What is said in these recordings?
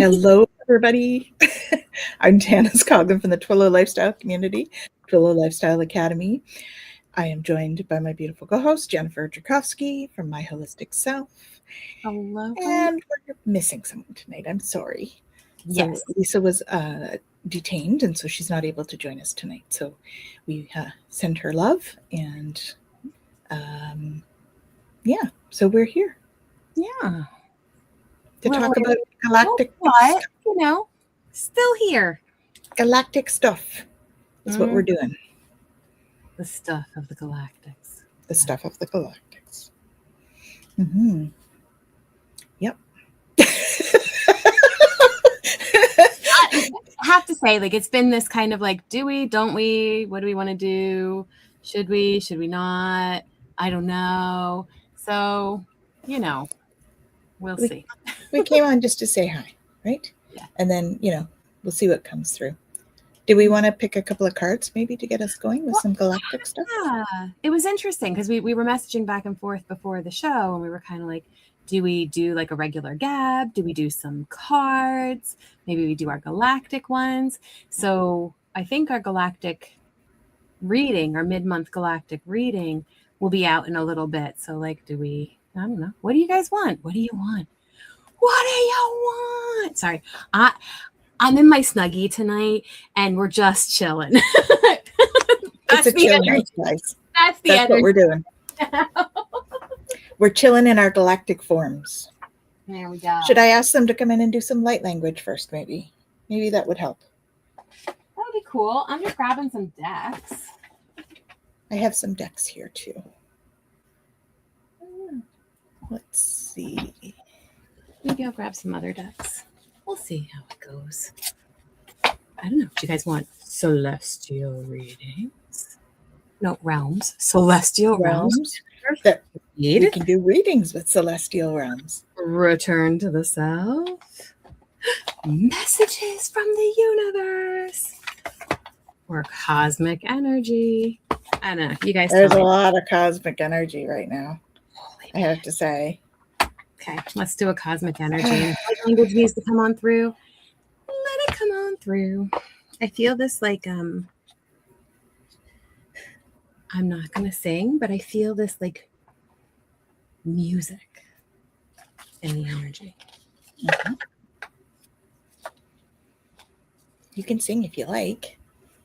Hello, everybody. I'm Tanys Coughlan from the Twillo Lifestyle Community, Twillo Lifestyle Academy. I am joined by my beautiful co-host, Jennifer Jurkofsky from My Holistic Self. Hello. And we're missing someone tonight. I'm sorry. Yes. So Lisa was detained, and so she's not able to join us tonight. So we send her love, and so we're here. Yeah. To talk about galactic what? Still here. Galactic stuff is what we're doing. The stuff of the galactics. The stuff of the galactics. Mm-hmm. Yep. I have to say, it's been this kind of do we, don't we? What do we want to do? Should we not? I don't know. So, we'll see. We came on just to say hi, right? Yeah. And then, we'll see what comes through. Do we want to pick a couple of cards maybe to get us going with some galactic stuff? Yeah. It was interesting because we were messaging back and forth before the show, and we were kind of do we do a regular gab? Do we do some cards? Maybe we do our galactic ones. So I think our galactic reading, our mid-month galactic reading, will be out in a little bit. So do we, I don't know. What do you guys want? What do you want? What do you want? Sorry. I'm in my Snuggie tonight, and we're just chilling. It's a chill night, guys. That's what we're doing. We're chilling in our galactic forms. There we go. Should I ask them to come in and do some light language first, maybe? Maybe that would help. That would be cool. I'm just grabbing some decks. I have some decks here, too. Let's see. Maybe I'll grab some other decks. We'll see how it goes. I don't know. Do you guys want celestial readings? No, realms. Celestial realms. That we can do readings with celestial realms. Return to the south. Messages from the universe. Or cosmic energy. I don't know. You guys. There's a lot of cosmic energy right now. I have to say. Okay, let's do a cosmic energy. If language needs to come on through, let it come on through. I feel this I'm not going to sing, but I feel this music in the energy. Mm-hmm. You can sing if you like.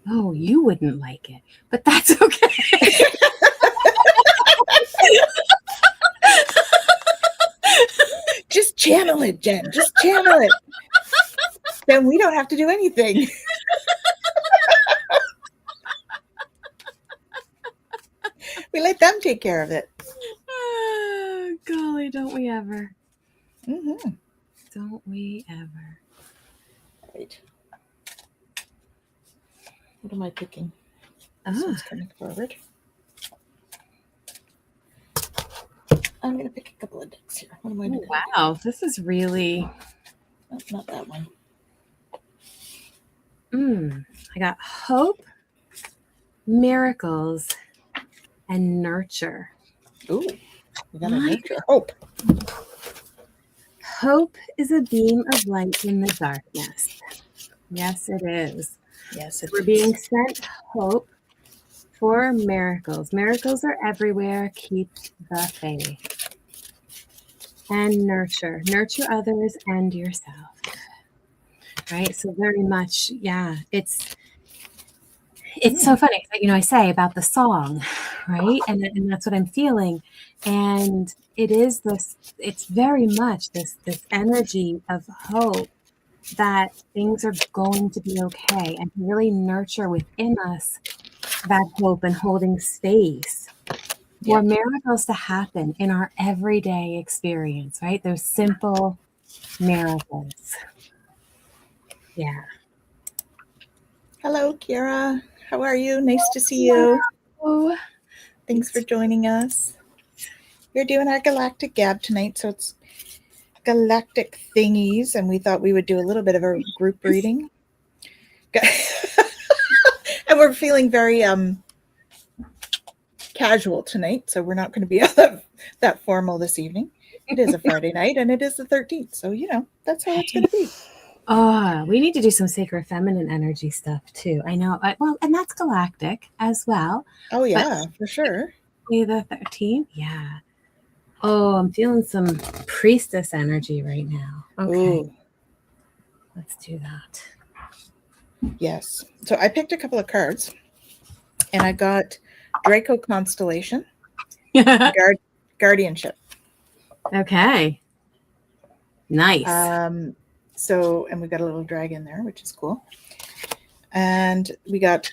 Oh, you wouldn't like it, but that's okay. Just channel it, Jen. Just channel it. Then we don't have to do anything. We let them take care of it. Oh, golly, don't we ever? Mm-hmm. Don't we ever? Right. What am I picking? Oh. This one's coming forward. I'm going to pick a couple of decks here. What am I doing? Wow, this is really... Oh, not that one. I got hope, miracles, and nurture. Ooh, we got a nurture. Hope. Hope is a beam of light in the darkness. Yes, it is. Yes, we're being sent hope for miracles. Miracles are everywhere. Keep the faith. And nurture. Nurture others and yourself. Right? So very much, yeah, it's so funny. I say about the song, right? And that's what I'm feeling. And it is this, it's very much this energy of hope that things are going to be okay, and to really nurture within us that hope and holding space for miracles to happen in our everyday experience, right? Those simple miracles. Yeah. Hello, Kira. How are you? Nice to see you. Hello. Thanks for joining us. We're doing our Galactic Gab tonight, so it's galactic thingies, and we thought we would do a little bit of a group reading. And we're feeling very casual tonight, so we're not going to be that formal this evening. It is a Friday night, and it is the 13th, so that's how it's going to be. Oh, we need to do some sacred feminine energy stuff too. I know. Well, and that's galactic as well. Oh yeah, for sure. May the 13th. Yeah. Oh, I'm feeling some priestess energy right now. Okay. Ooh, Let's do that. yes. So I picked a couple of cards, and I got Draco Constellation, Guardianship. Okay. Nice. And we got a little dragon there, which is cool. And we got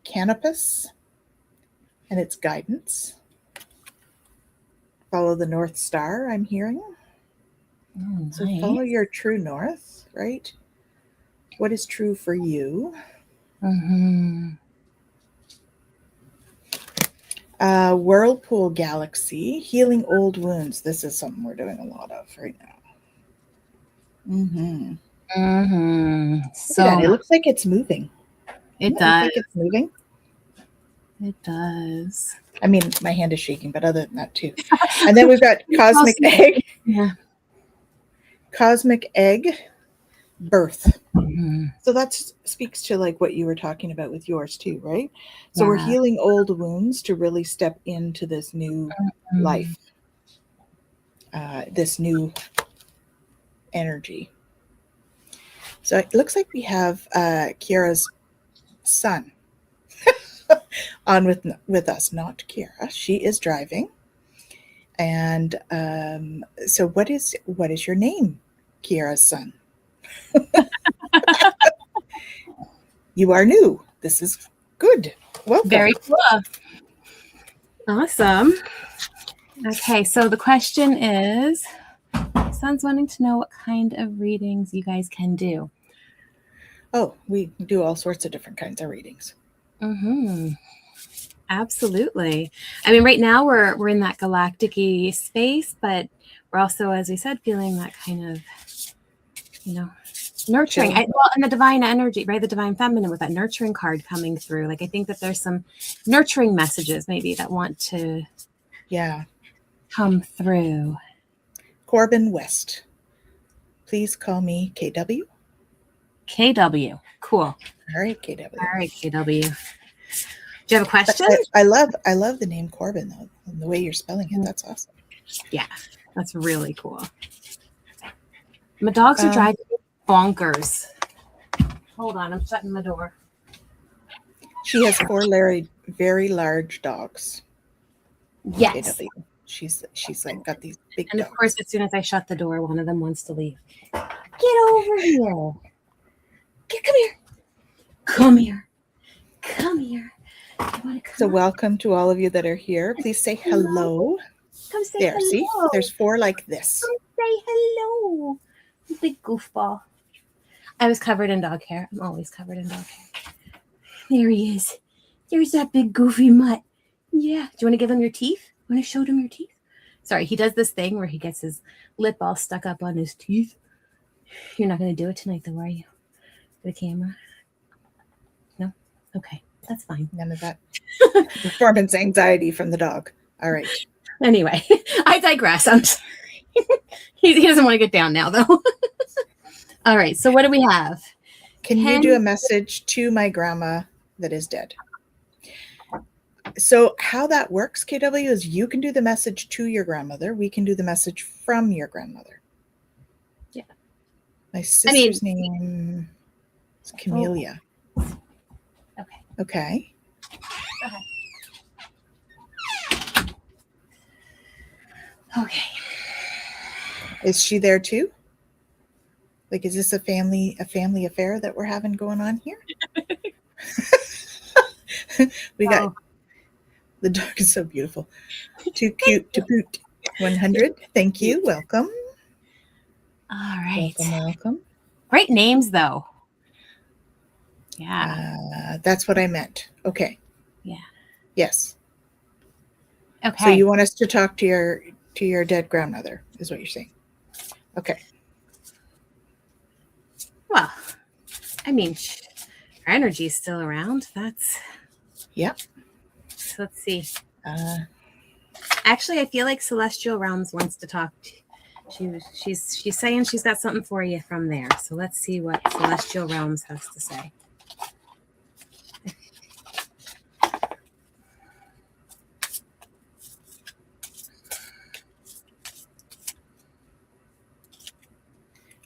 Canopus, and its guidance. Follow the North Star, I'm hearing. Oh, So nice. follow your true north, right? What is true for you? Mm-hmm. Whirlpool Galaxy, healing old wounds. This is something we're doing a lot of right now. Mm-hmm. Mm-hmm. So it looks like it's moving. It does. Like it's moving. It does. I mean, my hand is shaking, but other than that too. And then we've got Cosmic Egg. Yeah. Cosmic Egg Birth. Mm-hmm. So that speaks to like what you were talking about with yours too, right? So Yeah. we're healing old wounds to really step into this new life, this new energy. So it looks like we have Kiara's son on with us, not Kiara. She is driving. And so what is your name, Kiara's son? You are new. This is good. Welcome. Very cool. Awesome. Okay, so the question is, son's wanting to know what kind of readings you guys can do. Oh, we do all sorts of different kinds of readings. Mm-hmm. Absolutely. I mean, right now we're in that galactic-y space, but we're also, as we said, feeling that kind of, nurturing. And the divine energy, right? The divine feminine with that nurturing card coming through. Like, I think that there's some nurturing messages maybe that want to come through. Corbin West. Please call me KW. KW. Cool. All right, KW. All right, KW. Do you have a question? I love the name Corbin though, and the way you're spelling it. That's awesome. Yeah, that's really cool. My dogs are driving me bonkers. Hold on, I'm shutting my door. She has 4 very large dogs. Yes. KW. She's like got these big and dogs. Of course, as soon as I shut the door, one of them wants to leave. Get over here. Come here. Come here. Come here. So welcome to all of you that are here. Please say hello. Come say there, hello. See? There's 4 like this. Come say hello. Big goofball. I was covered in dog hair. I'm always covered in dog hair. There he is. There's that big goofy mutt. Yeah. Do you want to give him your teeth? Want to show him your teeth? Sorry, he does this thing where he gets his lip all stuck up on his teeth. You're not going to do it tonight, though, are you? For the camera? No? Okay. That's fine. None of that performance anxiety from the dog. All right. Anyway, I digress. I'm sorry. He doesn't want to get down now, though. All right. So what do we have? Can you do a message to my grandma that is dead? So how that works, KW, is you can do the message to your grandmother. We can do the message from your grandmother. Yeah. My sister's name is Camellia. Okay. Okay. Is she there too? Like, is this a family affair that we're having going on here? We got the dog is so beautiful. Too cute to boot. 100. Thank you. Welcome. All right. Welcome. Great names, though. Yeah. That's what I meant. Okay. Yeah. Yes. Okay. So you want us to talk to your dead grandmother, is what you're saying? Okay. Well, I mean, her energy is still around. That's. Yeah. So let's see. Actually, I feel like Celestial Realms wants to talk She's saying she's got something for you from there. So let's see what Celestial Realms has to say.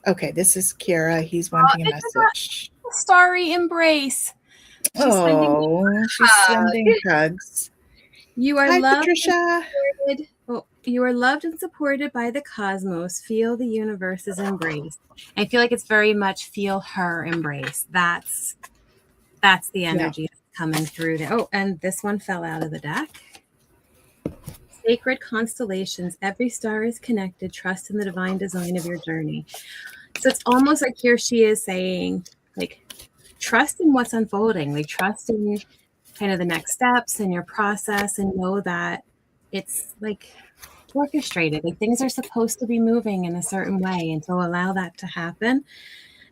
Okay, this is Kira. He's wanting a message. Starry embrace. She's sending hugs. You are Hi, loved. Patricia. You are loved and supported by the cosmos. Feel the universe's embrace. I feel like it's very much feel her embrace. That's the energy that's coming through there. Oh, and this one fell out of the deck. Sacred constellations. Every star is connected. Trust in the divine design of your journey. So it's almost like here she is saying, like, trust in what's unfolding. Like, trust in kind of the next steps in your process, and know that it's like orchestrated. Like, things are supposed to be moving in a certain way, and so allow that to happen,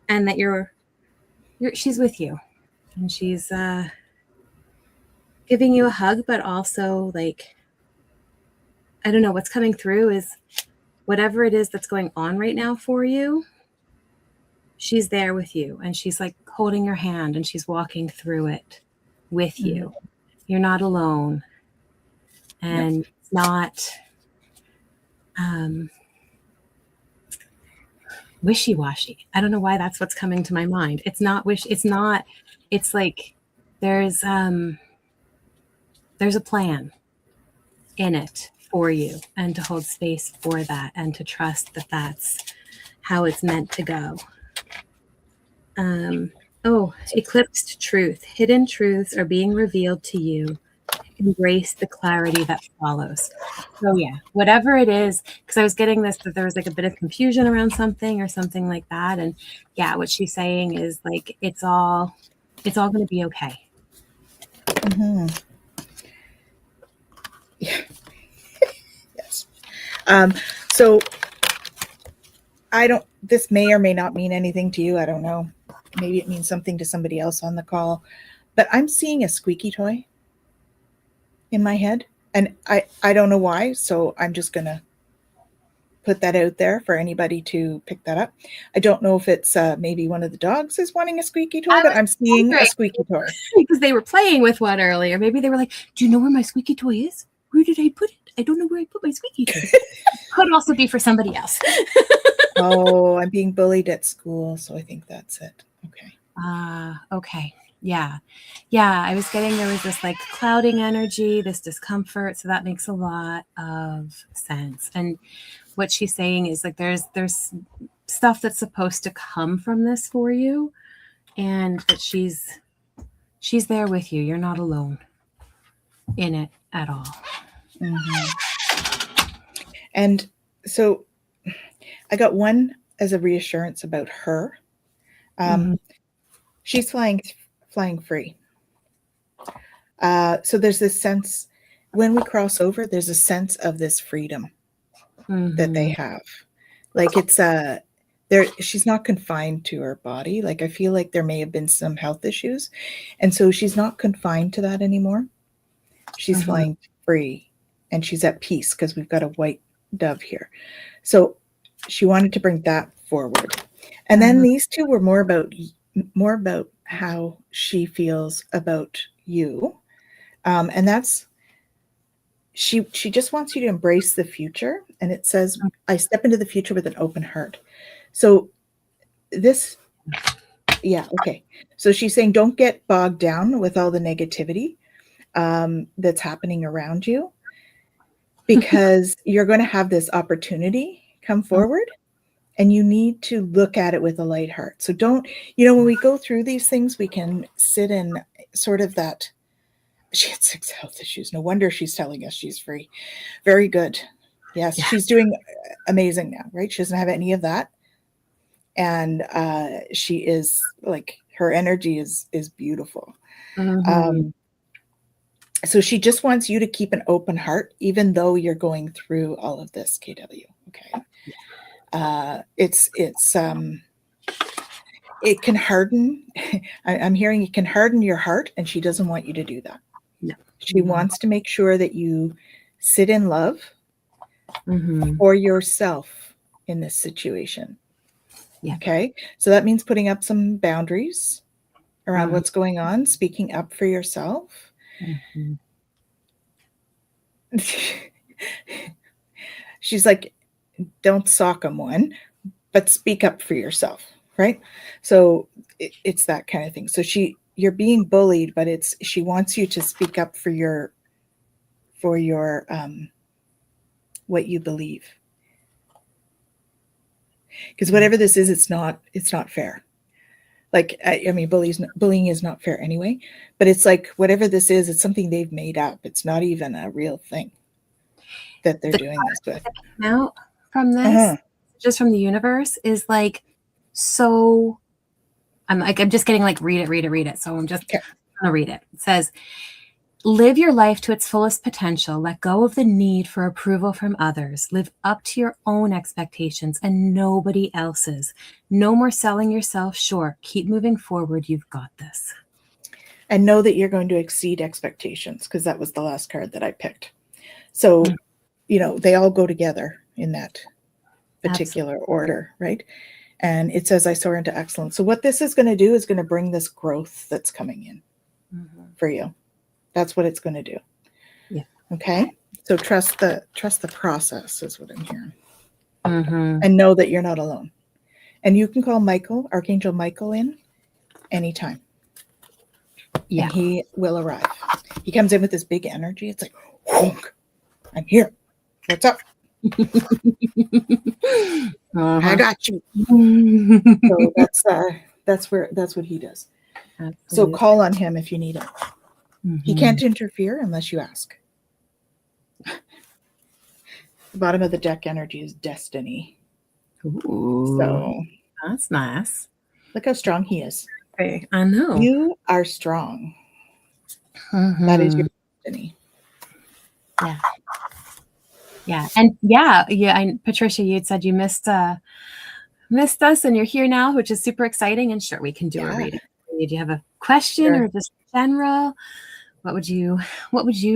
and that she's with you, and she's giving you a hug, but also, like, I don't know, what's coming through is whatever it is that's going on right now for you, she's there with you, and she's like holding your hand, and she's walking through it with you. You're not alone, and it's not wishy-washy. I don't know why that's what's coming to my mind. It's not it's like there's a plan in it for you, and to hold space for that, and to trust that that's how it's meant to go. Eclipsed truth. Hidden truths are being revealed to you. Embrace the clarity that follows. So yeah, whatever it is, because I was getting this, that there was like a bit of confusion around something or something like that. And yeah, what she's saying is like, it's all going to be okay. Mm-hmm. Yeah. Yes. So this may or may not mean anything to you. I don't know. Maybe it means something to somebody else on the call, but I'm seeing a squeaky toy in my head, and I don't know why. So I'm just going to put that out there for anybody to pick that up. I don't know if it's maybe one of the dogs is wanting a squeaky toy, but I'm seeing a squeaky toy. Because they were playing with one earlier. Maybe they were like, do you know where my squeaky toy is? Where did I put it? I don't know where I put my squeaky toy. Could also be for somebody else. Oh, I'm being bullied at school, so I think that's it. Okay. Okay. Yeah. I was getting, there was this like clouding energy, this discomfort. So that makes a lot of sense. And what she's saying is like, there's stuff that's supposed to come from this for you, and that she's there with you. You're not alone in it at all. Mm-hmm. And so I got one as a reassurance about her. She's flying free. So there's this sense when we cross over, there's a sense of this freedom that they have. Like it's she's not confined to her body. Like I feel like there may have been some health issues, and so she's not confined to that anymore. She's flying free, and she's at peace because we've got a white dove here. So she wanted to bring that forward. And then these two were more about how she feels about you. And that's, she just wants you to embrace the future. And it says, I step into the future with an open heart. So this, yeah, okay. So she's saying, don't get bogged down with all the negativity that's happening around you, because you're going to have this opportunity come forward, and you need to look at it with a light heart. So don't, when we go through these things, we can sit in sort of that, she had 6 health issues. No wonder she's telling us she's free. Very good. Yes, she's doing amazing now, right? She doesn't have any of that. And she is like, her energy is beautiful. So she just wants you to keep an open heart, even though you're going through all of this, KW. Okay. It can harden. I'm hearing it can harden your heart, and she doesn't want you to do that. No. She wants to make sure that you sit in love for yourself, in this situation. Yeah. Okay. So that means putting up some boundaries around Mhm. what's going on, speaking up for yourself. Mhm. She's like, don't sock him one, but speak up for yourself. Right. So it's that kind of thing. So you're being bullied, but she wants you to speak up for your what you believe. Because whatever this is, it's not fair. Like, I mean, bullying is not fair anyway, but it's like, whatever this is, it's something they've made up. It's not even a real thing that they're doing this with. Now, from this, just from the universe, is like, so I'm just getting like, read it. So I'm just gonna read it. It says, live your life to its fullest potential. Let go of the need for approval from others. Live up to your own expectations and nobody else's. No more selling yourself short. Keep moving forward. You've got this. And know that you're going to exceed expectations, because that was the last card that I picked. So, they all go together in that particular order, right? And it says, I soar into excellence. So what this is going to do is going to bring this growth that's coming in for you. That's what it's going to do. Yeah. Okay. So trust the process is what I'm hearing. And know that you're not alone. And you can call Archangel Michael, in anytime. Yeah. And he will arrive. He comes in with this big energy. It's like, I'm here. What's up? I got you. So that's what he does. Absolutely. So call on him if you need him. He can't interfere unless you ask. The bottom of the deck energy is destiny. Ooh, so that's nice. Look how strong he is. Okay, I know. You are strong. That is your destiny. Yeah. Yeah. And yeah. And Patricia, you had said you missed us and you're here now, which is super exciting. And sure, we can do a reading. Do you have a question or just general? What would you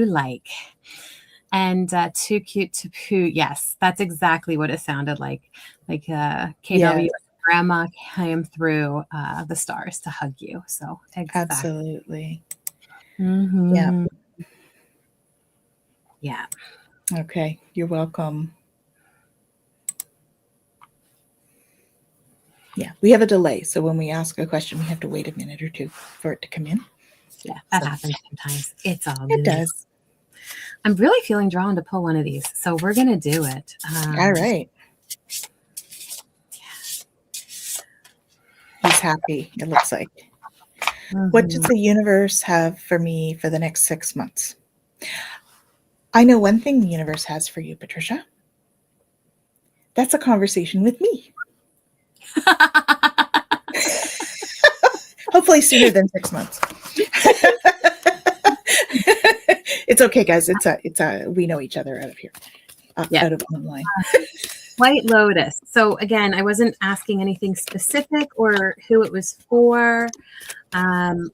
like? And too cute to poo. Yes, that's exactly what it sounded like. Like KW, grandma came through the stars to hug you. So exactly. Absolutely. Yeah. Yeah. Okay. You're welcome. Yeah, we have a delay. So when we ask a question, we have to wait a minute or two for it to come in. Yeah, that happens sometimes. It's all good. It does. I'm really feeling drawn to pull one of these. So we're going to do it. All right. He's happy, it looks like. What does the universe have for me for the next 6 months? I know one thing the universe has for you, Patricia. That's a conversation with me. Hopefully sooner than 6 months. It's okay, guys. It's a we know each other out of here, out of online. White Lotus. So again, I wasn't asking anything specific or who it was for,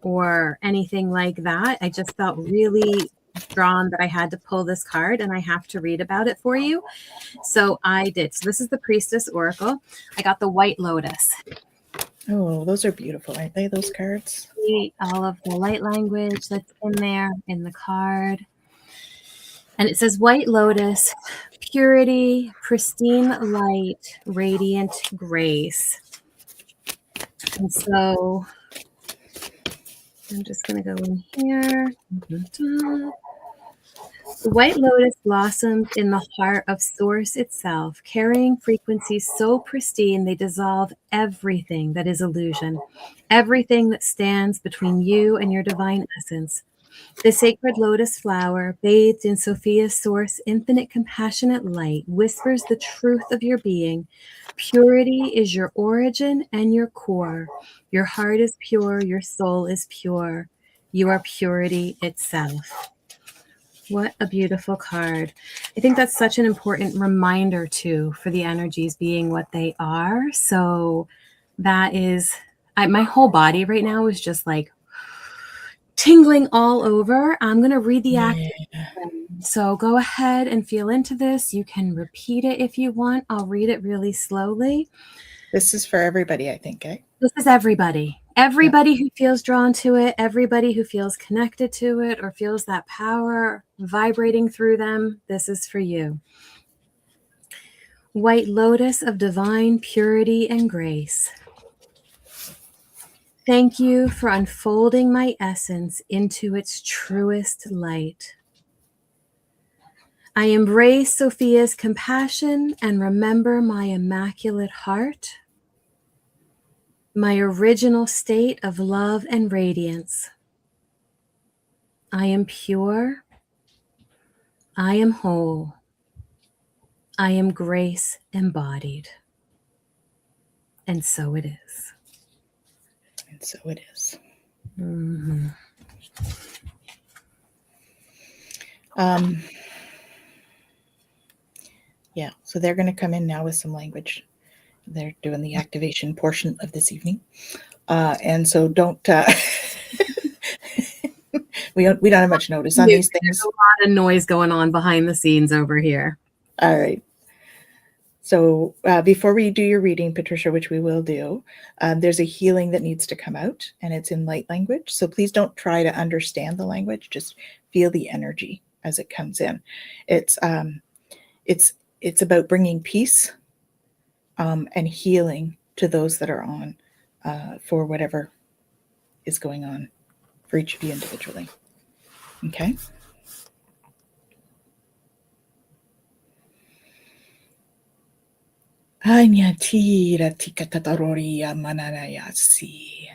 or anything like that. I just felt really drawn that I had to pull this card and I have to read about it for you. So I did. So this is the Priestess Oracle. I got the White Lotus. Oh, those are beautiful, aren't they, those cards? All of the light language that's in there in the card. And it says White Lotus, purity, pristine light, radiant grace. And so I'm just going to go in here. The White Lotus blossomed in the heart of Source itself, carrying frequencies so pristine they dissolve everything that is illusion, everything that stands between you and your divine essence. The sacred lotus flower, bathed in Sophia's Source infinite compassionate light, whispers the truth of your being. Purity is your origin and your core. Your heart is pure, your soul is pure. You are purity itself. What a beautiful card. I think that's such an important reminder too for the energies being what they are. So that is, my whole body right now is just like tingling all over. I'm going to read the activation So go ahead and feel into this. You can repeat it if you want. I'll read it really slowly. This is for everybody, I think, eh? This is everybody. Everybody who feels drawn to it, everybody who feels connected to it or feels that power vibrating through them, this is for you. White lotus of divine purity and grace. Thank you for unfolding my essence into its truest light. I embrace Sophia's compassion and remember my immaculate heart, my original state of love and radiance. I am pure. I am whole. I am grace embodied. And so it is. And so it is. Mm-hmm. Yeah, so they're going to come in now with some language. They're doing the activation portion of this evening. And so don't, we don't have much notice on these things. There's a lot of noise going on behind the scenes over here. All right. So before we do your reading, Patricia, which we will do, there's a healing that needs to come out, and it's in light language. So please don't try to understand the language. Just feel the energy as it comes in. It's about bringing peace and healing to those that are on for whatever is going on for each of you individually. Okay? Anya tira tikatataroria mananayasi.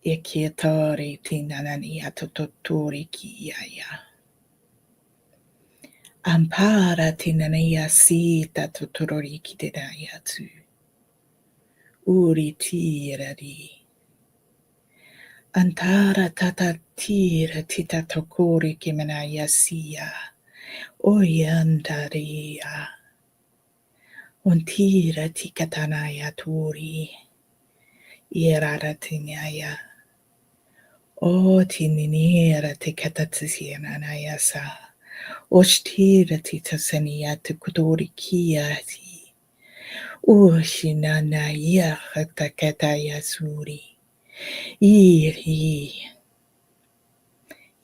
Ikiatori tinanania totori kiyaya. Ampara tinanaya sita totori kidayatu. Uri tirari. Antara tata tira tita tokori kimanaya siya. Oyandaria. Untira tikatanaya turi. Iraratinaya. O tininira tikatatsianaya sa. Oshtira titasania tukudori kiyati. Ushinana yahatakataya suri. Iri.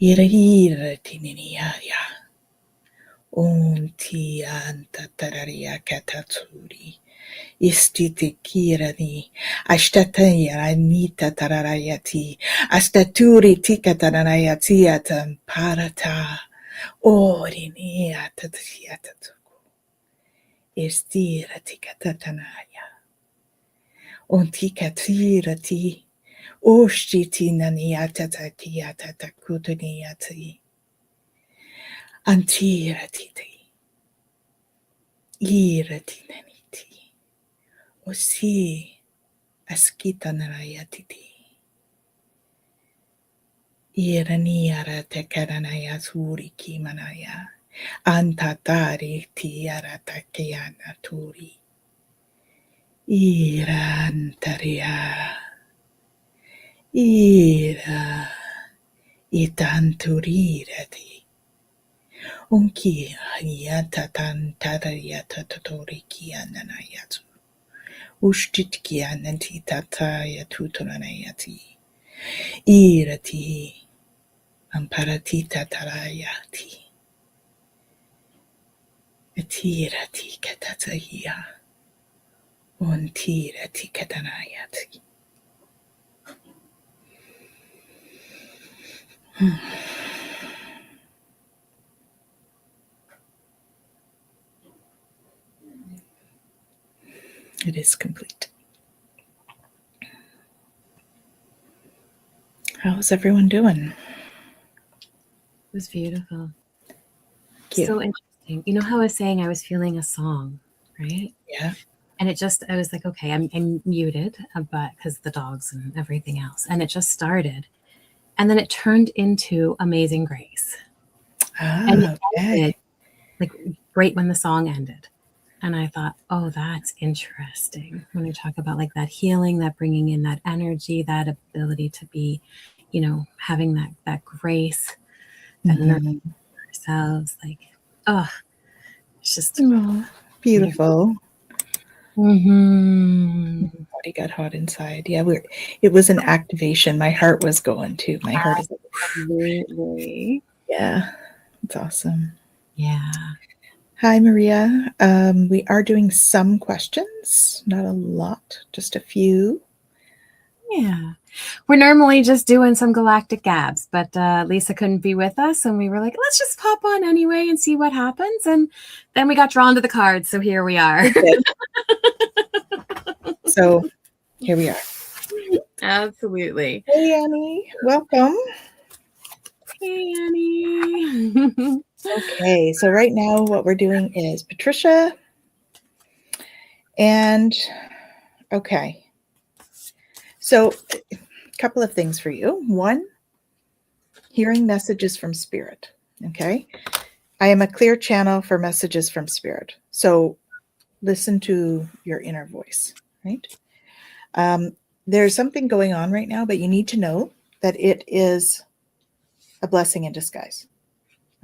Ira tininaya. Unti anta tararia katatsuri. Istiti kirani. Ashtataya anita tararayati. Astaturi tika tararayati atan parata. Orini atatiatatuku. Estira tika tatanaya. Untika tirati. Oshiti naniatataki atatakutuniati. Antiratiti. Iratinaniti. Osi askita narayatiti. Iraniara tekaranaya suri kimanaya. Antatari tiaratakiana turi. Irantaria. Ira. Itanturirati. Unki yatatan tarayata totoriki ananayatu. Ushtitki ananti tataya tutoranayati. Irati amparatita tarayati. Etirati katataya. Untirati katanayati. It is complete. How's everyone doing? It was beautiful. Cute. So interesting. You know how I was saying I was feeling a song, right? Yeah. And I was like, okay, I'm muted, but because the dogs and everything else. And it just started. And then it turned into Amazing Grace. And it ended, like right when the song ended. And I thought, oh, that's interesting. When you talk about like that healing, that bringing in that energy, that ability to be, having that grace, that nurture, ourselves. Like, oh, it's just beautiful. Mm-hmm. Body got hot inside. Yeah, it was an activation. My heart was going too. My heart is Absolutely. Yeah, it's awesome. Yeah. Hi, Maria. We are doing some questions, not a lot, just a few. Yeah. We're normally just doing some Galactic Gabs, but Lisa couldn't be with us, and we were like, let's just pop on anyway and see what happens. And then we got drawn to the cards, so here we are. So here we are. Absolutely. Hey, Annie. Welcome. Hey, Annie. Okay, so right now what we're doing is Patricia. And okay. So a couple of things for you. One, hearing messages from spirit. Okay. I am a clear channel for messages from spirit. So listen to your inner voice, right? There's something going on right now, but you need to know that it is a blessing in disguise.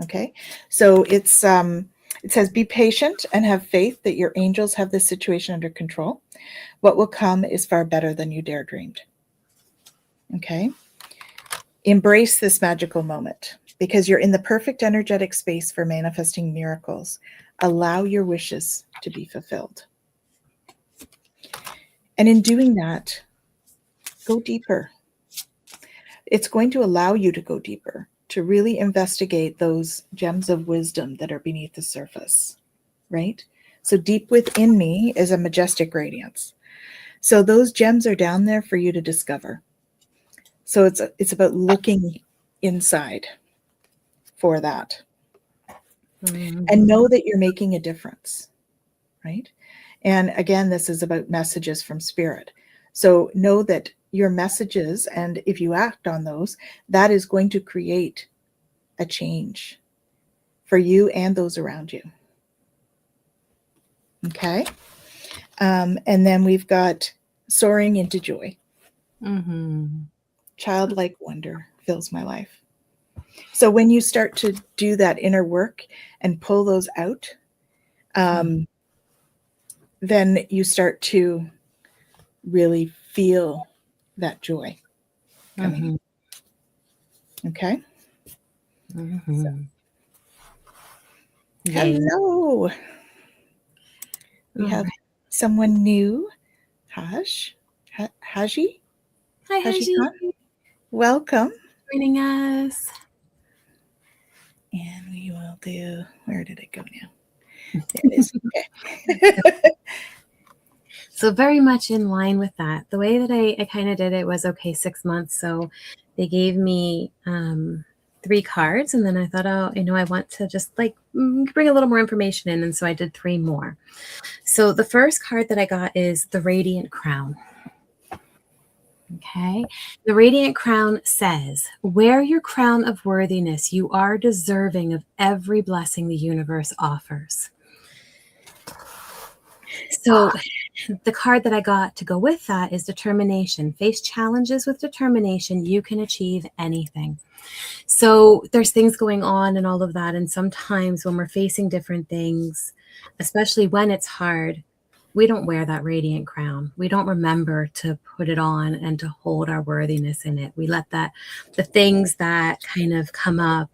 Okay. So it says, be patient and have faith that your angels have this situation under control. What will come is far better than you dare dreamed. Okay. Embrace this magical moment because you're in the perfect energetic space for manifesting miracles. Allow your wishes to be fulfilled. And in doing that, go deeper. It's going to allow you to go deeper, to really investigate those gems of wisdom that are beneath the surface, right? So deep within me is a majestic radiance. So those gems are down there for you to discover. So it's about looking inside for that. Mm-hmm. And know that you're making a difference, right? And again, this is about messages from spirit. So know that your messages, and if you act on those, that is going to create a change for you and those around you. Okay. And then we've got soaring into joy. Mm-hmm. Childlike wonder fills my life. So when you start to do that inner work and pull those out, then you start to really feel that joy coming. Mm-hmm. Okay. Mm-hmm. So. Hello. We have someone new. Haji? Hi, Haji. Welcome. Joining us. And we will do, where did it go now? There it is. Okay. So very much in line with that. The way that I kind of did it was, okay, 6 months. So they gave me 3 cards. And then I thought, oh, I want to just like bring a little more information in. And so I did 3 more. So the first card that I got is the Radiant Crown. Okay. The Radiant Crown says, wear your crown of worthiness. You are deserving of every blessing the universe offers. So the card that I got to go with that is determination. Face challenges with determination. You can achieve anything. So there's things going on and all of that. And sometimes when we're facing different things, especially when it's hard, we don't wear that radiant crown. We don't remember to put it on and to hold our worthiness in it. We let the things that kind of come up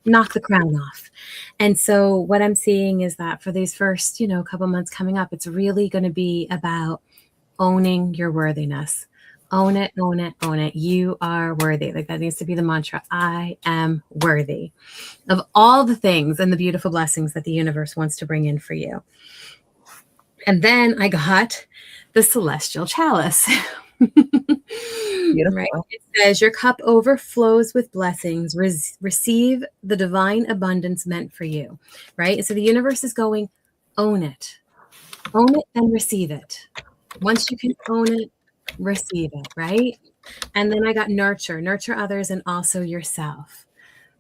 knock the crown off. And so what I'm seeing is that for these first, couple months coming up, it's really going to be about owning your worthiness. Own it, own it, own it. You are worthy. Like that needs to be the mantra. I am worthy of all the things and the beautiful blessings that the universe wants to bring in for you. And then I got the Celestial Chalice. Right. It says your cup overflows with blessings. Receive the divine abundance meant for you. Right. So the universe is going, own it and receive it. Once you can own it, receive it. Right. And then I got nurture others and also yourself.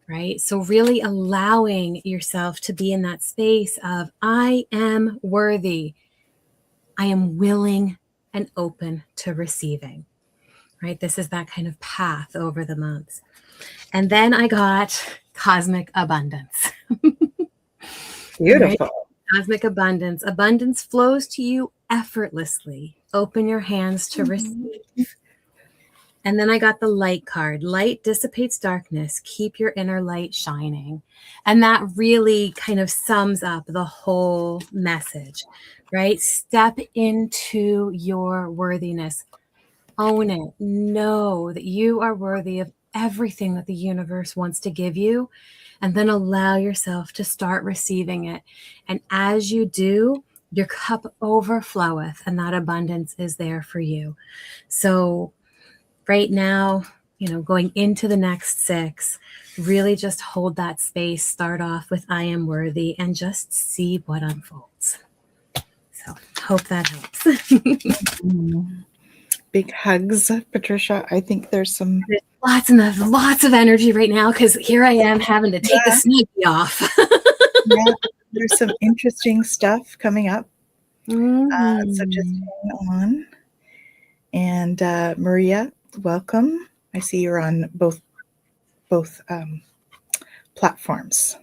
Right. So really allowing yourself to be in that space of I am worthy. I am willing and open to receiving. Right. This is that kind of path over the months. And then I got cosmic abundance. Beautiful. Right? Cosmic abundance. Abundance flows to you effortlessly. Open your hands to receive. And then I got the light card. Light dissipates darkness. Keep your inner light shining. And that really kind of sums up the whole message, right? Step into your worthiness. Own it. Know that you are worthy of everything that the universe wants to give you. And then allow yourself to start receiving it. And as you do, your cup overfloweth, and that abundance is there for you. So right now, going into the next 6, really just hold that space. Start off with I am worthy and just see what unfolds. So hope that helps. Big hugs, Patricia. I think there's lots of energy right now because here I am having to take the snuggie off. Yeah, there's some interesting stuff coming up. So just hang on. And Maria, welcome. I see you're on both platforms.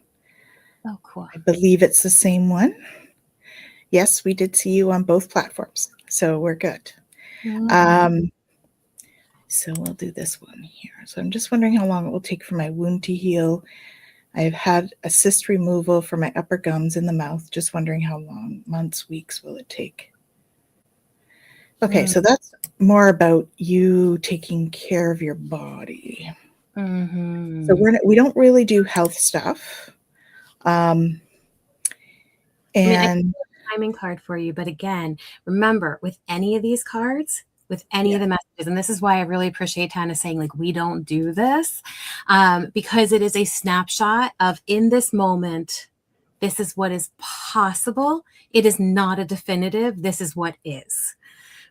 Oh, cool. I believe it's the same one. Yes, we did see you on both platforms, so we're good. So we'll do this one here. So I'm just wondering how long it will take for my wound to heal. I've had a cyst removal for my upper gums in the mouth. Just wondering how long, months, weeks will it take? Okay, so that's more about you taking care of your body. So we don't really do health stuff. And timing card for you, but again, remember, with any of these cards, with any of the messages, and this is why I really appreciate Tanys saying, like, we don't do this, because it is a snapshot of, in this moment, this is what is possible. It is not a definitive. This is what is,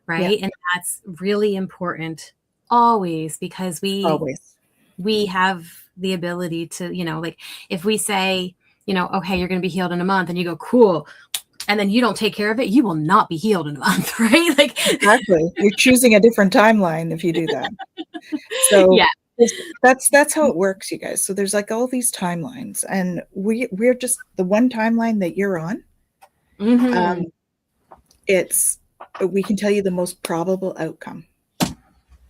right? And that's really important always, because we have the ability to, like, if we say, okay, you're going to be healed in a month, and you go, cool, and then you don't take care of it, you will not be healed in a month, right? Like, exactly. You're choosing a different timeline if you do that. So that's how it works, you guys. So there's like all these timelines, and we're just the one timeline that you're on. We can tell you the most probable outcome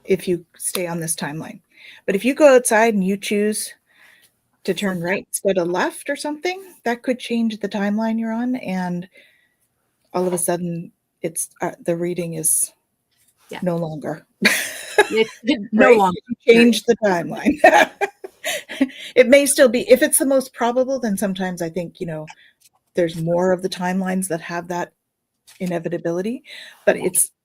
if you stay on this timeline. But if you go outside and you choose to turn right instead of left or something, that could change the timeline you're on, and all of a sudden it's the reading is no longer. No longer. Change the timeline. It may still be, if it's the most probable, then sometimes I think, there's more of the timelines that have that inevitability, but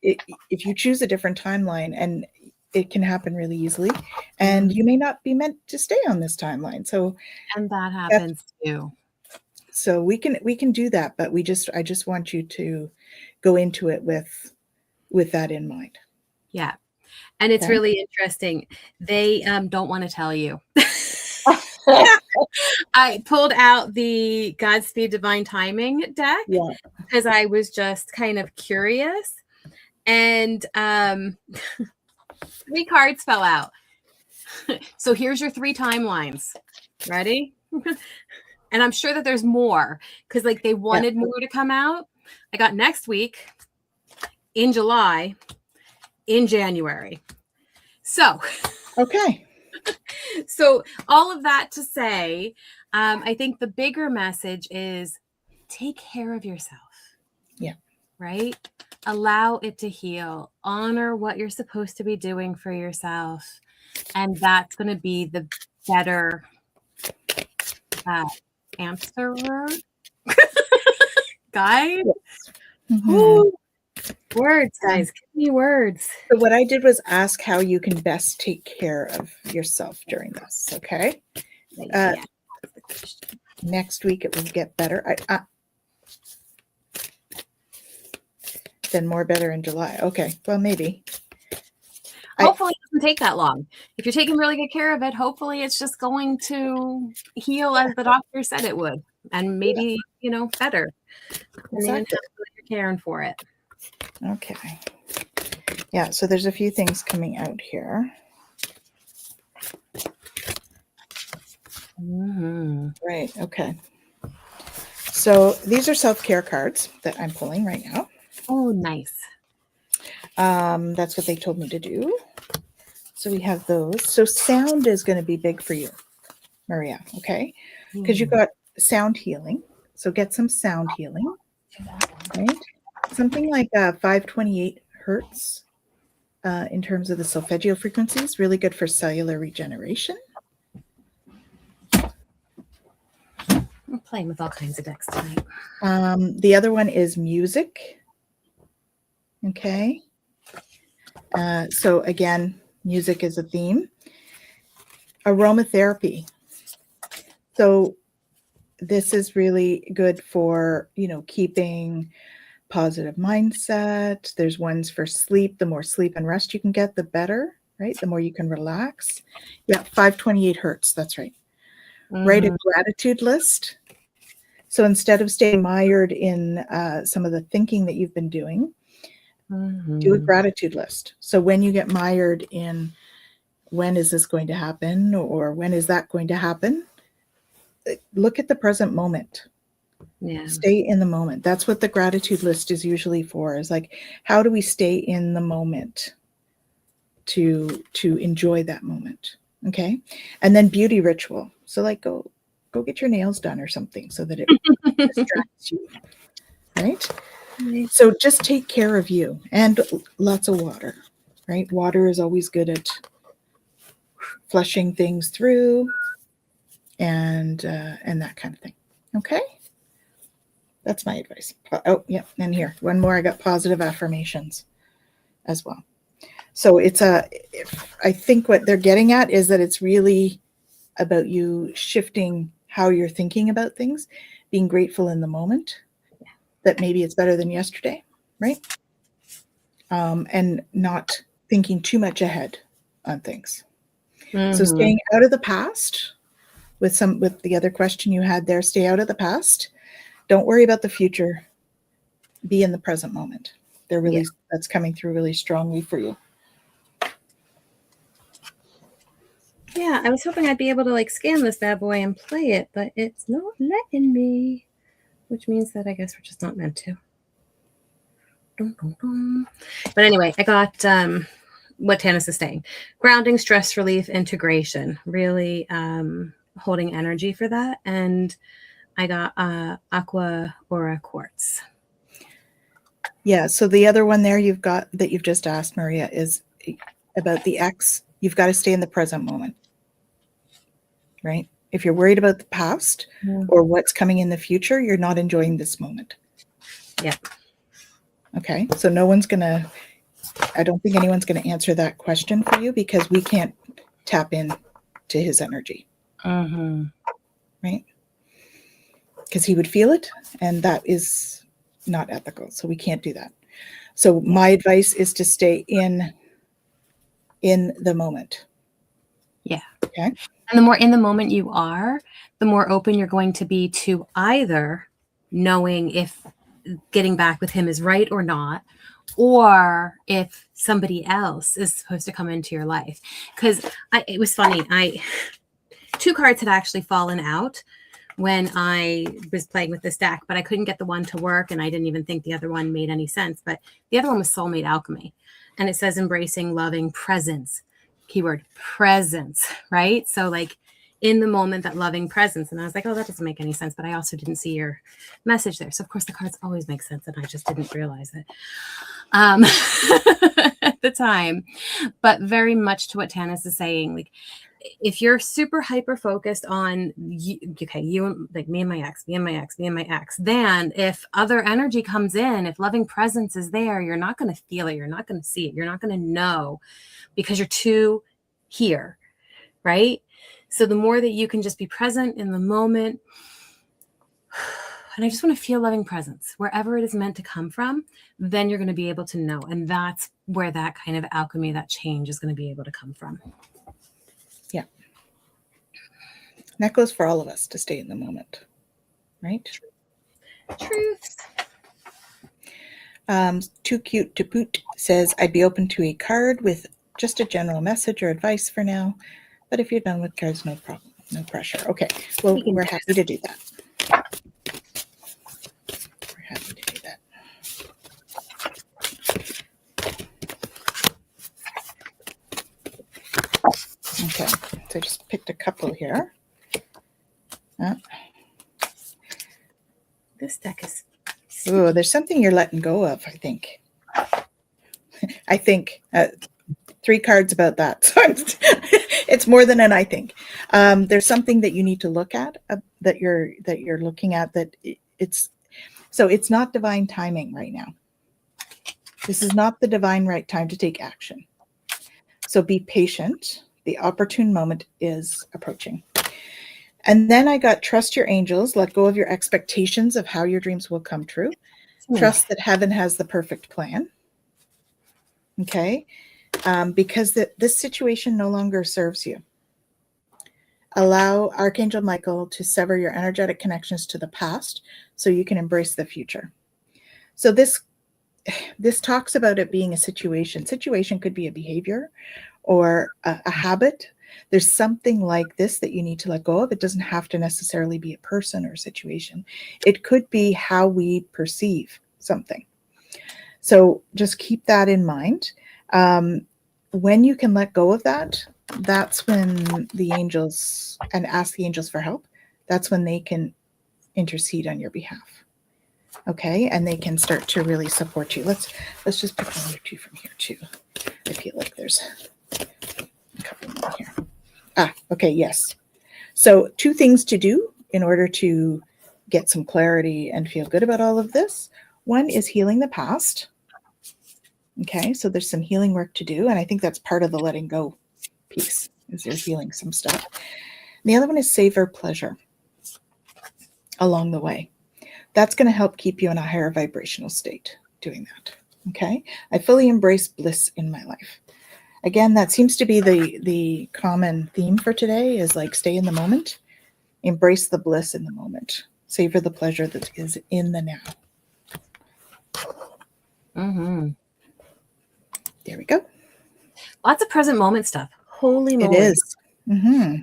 if you choose a different timeline, and it can happen really easily, and you may not be meant to stay on this timeline. So, and that happens too. So we can do that, but I just want you to go into it with that in mind. Yeah. And it's really interesting. They don't want to tell you. I pulled out the Godspeed Divine Timing deck because I was just kind of curious. And 3 cards fell out. So here's your 3 timelines. Ready? And I'm sure that there's more, because like they wanted more to come out. I got next week, in July, in January. So, okay. So all of that to say, I think the bigger message is take care of yourself. Yeah. Right? Allow it to heal. Honor what you're supposed to be doing for yourself. And that's going to be the better answerer. Guide. Words, guys. Give me words. So what I did was ask how you can best take care of yourself during this. Okay. Next week it will get better. Then more better in July. Okay. Well, maybe. Hopefully it doesn't take that long. If you're taking really good care of it, hopefully it's just going to heal as the doctor said it would, and maybe, better. And then you're caring for it. Okay. Yeah, so there's a few things coming out here. Right. Okay. So these are self-care cards that I'm pulling right now. Oh, nice. That's what they told me to do. So we have those. So sound is going to be big for you, Maria. Okay. Because you've got sound healing. So get some sound healing. Right. Something like 528 hertz in terms of the solfeggio frequencies. Really good for cellular regeneration. I'm playing with all kinds of decks tonight. The other one is music. Okay. So again, music is a theme. Aromatherapy. So this is really good for, keeping positive mindset. There's ones for sleep. The more sleep and rest you can get, the better, right? The more you can relax. Yeah, 528 hertz. That's right. Write a gratitude list. So instead of staying mired in some of the thinking that you've been doing, do a gratitude list. So when you get mired in when is this going to happen or when is that going to happen, look at the present moment. Yeah. Stay in the moment. That's what the gratitude list is usually for, is like, how do we stay in the moment to enjoy that moment? Okay. And then beauty ritual. So like go get your nails done or something so that it distracts you. Right. Nice. So just take care of you and lots of water, right? Water is always good at flushing things through and that kind of thing. Okay. That's my advice. Oh, yeah. And here, one more. I got positive affirmations as well. So I think what they're getting at is that it's really about you shifting how you're thinking about things, being grateful in the moment, that maybe it's better than yesterday, right? And not thinking too much ahead on things. So staying out of the past with the other question you had there, stay out of the past. Don't worry about the future. Be in the present moment. That's coming through really strongly for you. Yeah, I was hoping I'd be able to scan this bad boy and play it, but it's not letting me, which means that I guess we're just not meant to. Dun, dun, dun. But anyway, I got what Tanys is saying: grounding, stress relief, integration. Really holding energy for that, and I got Aqua Aura Quartz. Yeah. So the other one there you've got that you've just asked, Maria, is about the X. You've got to stay in the present moment, right? If you're worried about the past or what's coming in the future, you're not enjoying this moment. Yeah. Okay. So I don't think anyone's going to answer that question for you because we can't tap in to his energy. Right? Because he would feel it, and that is not ethical. So we can't do that. So my advice is to stay in the moment. Yeah. Okay. And the more in the moment you are, the more open you're going to be to either knowing if getting back with him is right or not, or if somebody else is supposed to come into your life. Because it was funny. Two cards had actually fallen out when I was playing with this deck, but I couldn't get the one to work, and I didn't even think the other one made any sense. But the other one was Soulmate Alchemy, and it says embracing, loving, presence. Keyword presence, right? So in the moment, that loving presence. And I was like, oh, that doesn't make any sense. But I also didn't see your message there. So of course the cards always make sense, and I just didn't realize it at the time. But very much to what Tanys is saying, if you're super hyper focused on you me and my ex, me and my ex, me and my ex, then if other energy comes in, if loving presence is there, you're not going to feel it. You're not going to see it. You're not going to know because you're too here, right? So the more that you can just be present in the moment, and I just want to feel loving presence wherever it is meant to come from, then you're going to be able to know. And that's where that kind of alchemy, that change is going to be able to come from. Yeah. And that goes for all of us, to stay in the moment, right? Truths. Too Cute to Poot says, I'd be open to a card with just a general message or advice for now, but if you're done with cards, no problem. No pressure. Okay. Well, we're happy to do that. We're happy to do that. Okay. So I just picked a couple here. This deck is... Oh, there's something you're letting go of, I think. I think 3 cards about that. So it's more than an I think. There's something that you need to look at that you're looking at that it's not divine timing right now. This is not the divine right time to take action. So be patient. The opportune moment is approaching. And then I got trust your angels, let go of your expectations of how your dreams will come true. Trust that heaven has the perfect plan. Okay. Because this situation no longer serves you. Allow Archangel Michael to sever your energetic connections to the past so you can embrace the future. So this talks about it being a situation. Situation could be a behavior or a habit. There's something like this that you need to let go of. It doesn't have to necessarily be a person or a situation. It could be how we perceive something. So just keep that in mind. When you can let go of that, that's when the angels, and ask the angels for help, that's when they can intercede on your behalf. Okay, and they can start to really support you. Let's just pick 1 or 2 from here too. I feel like there's a couple more here. Okay, yes. So 2 things to do in order to get some clarity and feel good about all of this. One is healing the past. Okay, so there's some healing work to do, and I think that's part of the letting go piece, is you're healing some stuff. And the other one is savor pleasure along the way. That's going to help keep you in a higher vibrational state doing that. Okay, I fully embrace bliss in my life. Again, that seems to be the common theme for today, is like stay in the moment, embrace the bliss in the moment, savor the pleasure that is in the now. Mm-hmm. There we go. Lots of present moment stuff. Holy moly. It is. Mm-hmm.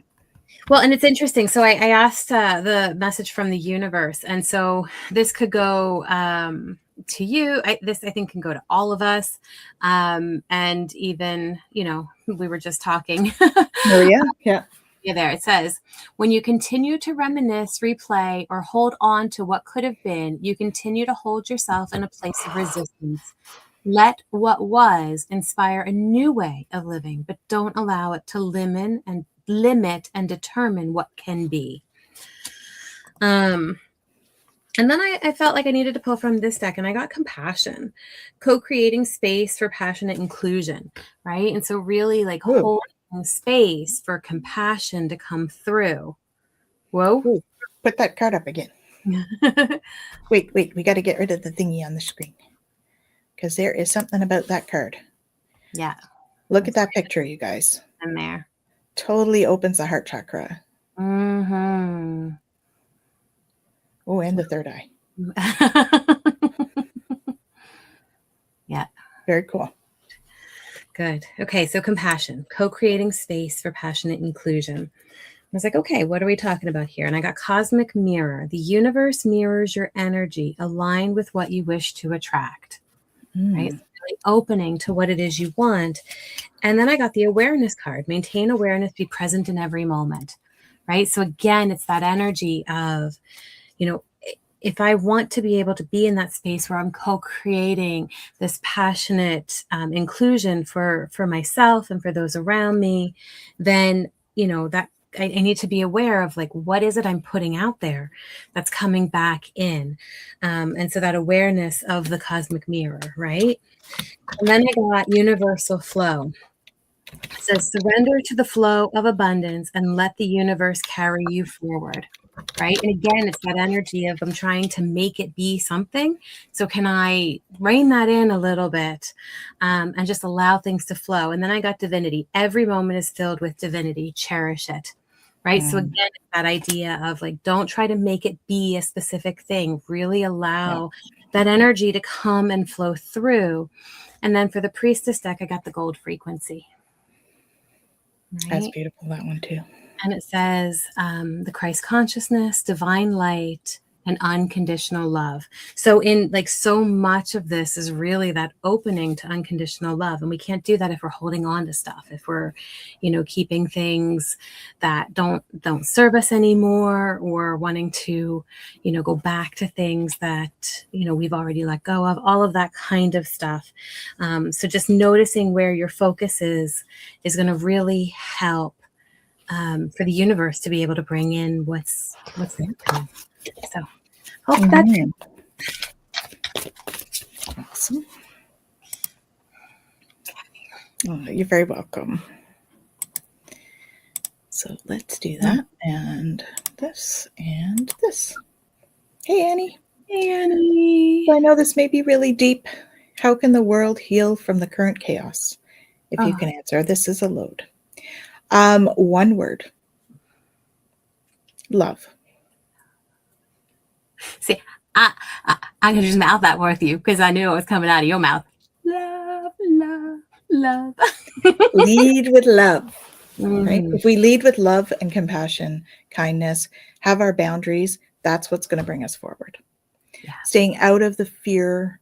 Well, and it's interesting. So I asked the message from the universe. And so this could go to you. This, I think, can go to all of us. And even, we were just talking. Maria? Yeah. Yeah, there it says, when you continue to reminisce, replay, or hold on to what could have been, you continue to hold yourself in a place of resistance. Let what was inspire a new way of living, but don't allow it to limit and determine what can be. And then I felt like I needed to pull from this deck, and I got compassion, co-creating space for passionate inclusion, right? And so really like holding space for compassion to come through. Whoa. Ooh. Put that card up again. Wait, we got to get rid of the thingy on the screen, because there is something about that card. Yeah. Look at that picture, you guys. And there. Totally opens the heart chakra. Mm-hmm. Oh, and the third eye. Yeah. Very cool. Good. Okay, so compassion, co-creating space for passionate inclusion. I was like, okay, what are we talking about here? And I got cosmic mirror. The universe mirrors your energy, aligned with what you wish to attract. Right? So really opening to what it is you want. And then I got the awareness card. Maintain awareness, be present in every moment. Right? So again, it's that energy of, if I want to be able to be in that space where I'm co-creating this passionate inclusion for myself and for those around me, then, that I need to be aware of like, what is it I'm putting out there that's coming back in? And so that awareness of the cosmic mirror, right? And then I got universal flow. It says, surrender to the flow of abundance and let the universe carry you forward. Right. And again, it's that energy of I'm trying to make it be something. So can I rein that in a little bit and just allow things to flow? And then I got divinity. Every moment is filled with divinity. Cherish it. Right. So again, it's that idea of like, don't try to make it be a specific thing. Really allow that energy to come and flow through. And then for the priestess deck, I got the gold frequency. Right? That's beautiful, that one too. And it says the Christ consciousness, divine light, and unconditional love. So in like so much of this is really that opening to unconditional love. And we can't do that if we're holding on to stuff, if we're, keeping things that don't serve us anymore, or wanting to, go back to things that, we've already let go of, all of that kind of stuff. So just noticing where your focus is going to really help for the universe to be able to bring in what's happening. So hope that's awesome. Oh, you're very welcome. So let's do that, and this, and this. Hey, Annie. Hey, Annie. So I know this may be really deep. How can the world heal from the current chaos? If you can answer, this is a load. One word. Love. See, I'm going to just mouth that with you because I knew it was coming out of your mouth. Love, love, love. Lead with love. Right? If we lead with love and compassion, kindness, have our boundaries, that's what's going to bring us forward. Yeah. Staying out of the fear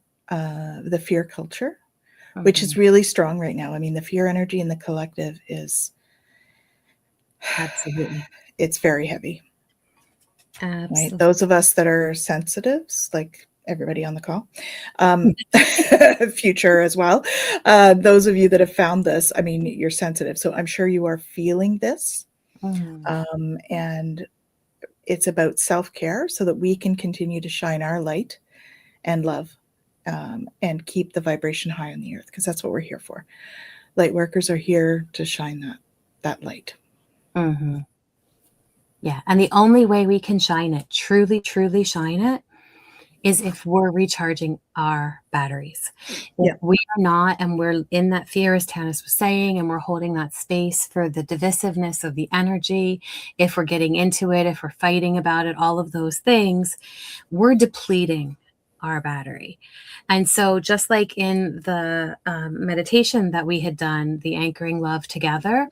culture, which is really strong right now. I mean, the fear energy in the collective is absolutely, it's very heavy. Absolutely. Right? Those of us that are sensitives, like everybody on the call, future as well. Those of you that have found this, I mean, you're sensitive. So I'm sure you are feeling this. And it's about self-care so that we can continue to shine our light and love and keep the vibration high on the earth, because that's what we're here for. Light workers are here to shine that light. Yeah. And the only way we can shine it, truly, truly shine it, is if we're recharging our batteries. If we are not, and we're in that fear, as Tanys was saying, and we're holding that space for the divisiveness of the energy, if we're getting into it, if we're fighting about it, all of those things, we're depleting our battery. And so just like in the meditation that we had done, the anchoring love together,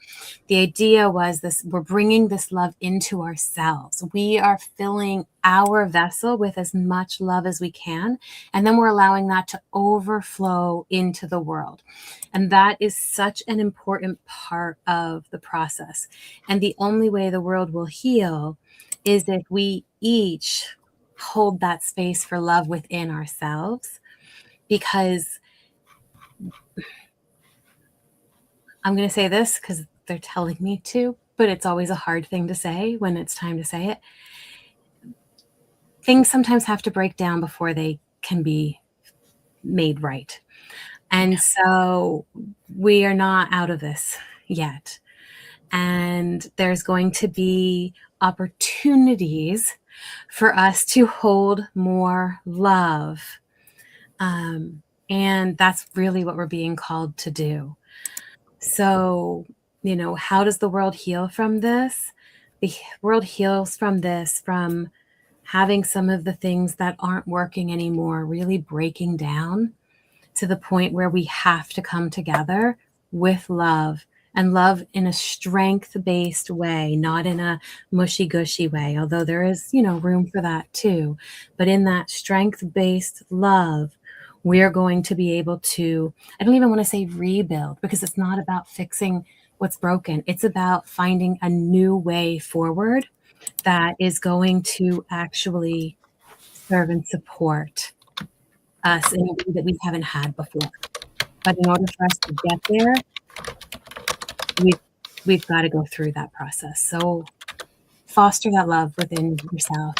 the idea was this: we're bringing this love into ourselves. We are filling our vessel with as much love as we can, and then we're allowing that to overflow into the world. And that is such an important part of the process. And the only way the world will heal is if we each hold that space for love within ourselves. Because I'm going to say this because they're telling me to, but it's always a hard thing to say when it's time to say it. Things sometimes have to break down before they can be made right. And so we are not out of this yet. And there's going to be opportunities for us to hold more love. And that's really what we're being called to do. So, how does the world heal from this? The world heals from this, from having some of the things that aren't working anymore really breaking down to the point where we have to come together with love, and love in a strength-based way, not in a mushy-gushy way, although there is, room for that too. But in that strength-based love, we're going to be able to, I don't even want to say rebuild, because it's not about fixing what's broken. It's about finding a new way forward that is going to actually serve and support us in a way that we haven't had before. But in order for us to get there, we've got to go through that process. So foster that love within yourself.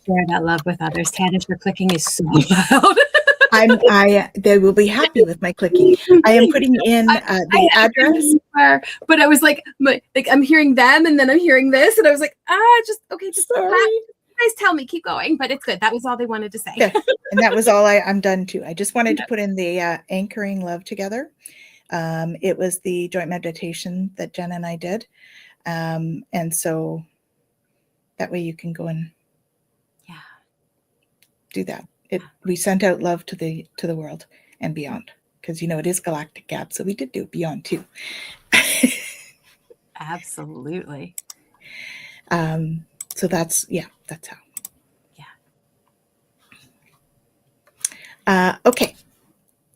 Share that love with others. Tanys, your clicking is so loud. They will be happy with my clicking. I am putting in the address. But I was like I'm hearing them, and then I'm hearing this, and I was like, just sorry. Guys, tell me, keep going. But it's good. That was all they wanted to say. Yeah. And that was all I'm done too. I just wanted to put in the anchoring love together. It was the joint meditation that Jen and I did. And so that way you can go and do that. We sent out love to the world and beyond, because it is Galactic Gab, so we did do beyond too. Absolutely. So that's how. Yeah. Okay.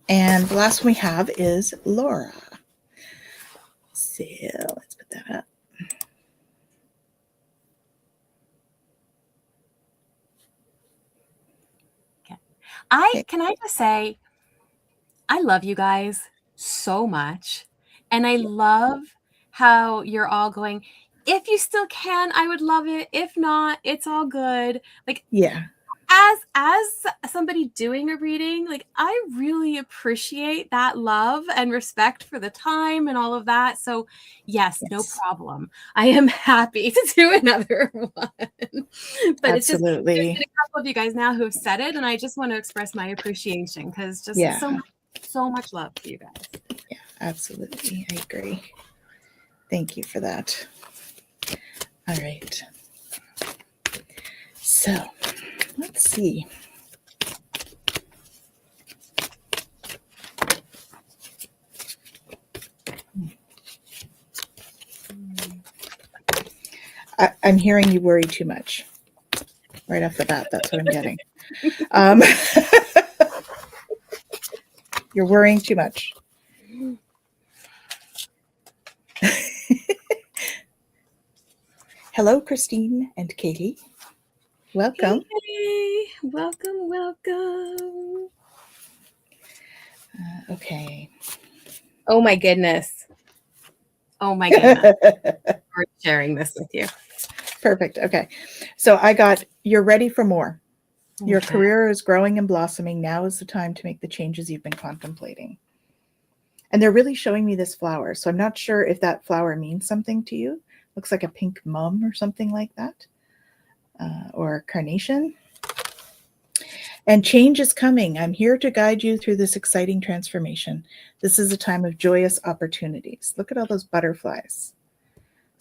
And the last one we have is Laura. So let's put that up. Can I just say, I love you guys so much. And I love how you're all going, if you still can, I would love it. If not, it's all good. Like, yeah. As somebody doing a reading, like, I really appreciate that love and respect for the time and all of that. So yes. No problem. I am happy to do another one. But Absolutely. it's just, there's been a couple of you guys now who have said it, and I just want to express my appreciation, because just so much love to you guys. Yeah, absolutely. I agree. Thank you for that. All right. So let's see. I'm hearing you worry too much. Right off the bat, that's what I'm getting. You're worrying too much. Hello, Christine and Katie. Welcome. Hey, welcome. Okay. Oh my goodness. We're sharing this with you. Perfect. Okay. So I got, you're ready for more. Okay. Your career is growing and blossoming. Now is the time to make the changes you've been contemplating. And they're really showing me this flower. So I'm not sure if that flower means something to you. Looks like a pink mum or something like that. Or carnation. And change is coming. I'm here to guide you through this exciting transformation. This is a time of joyous opportunities. Look at all those butterflies.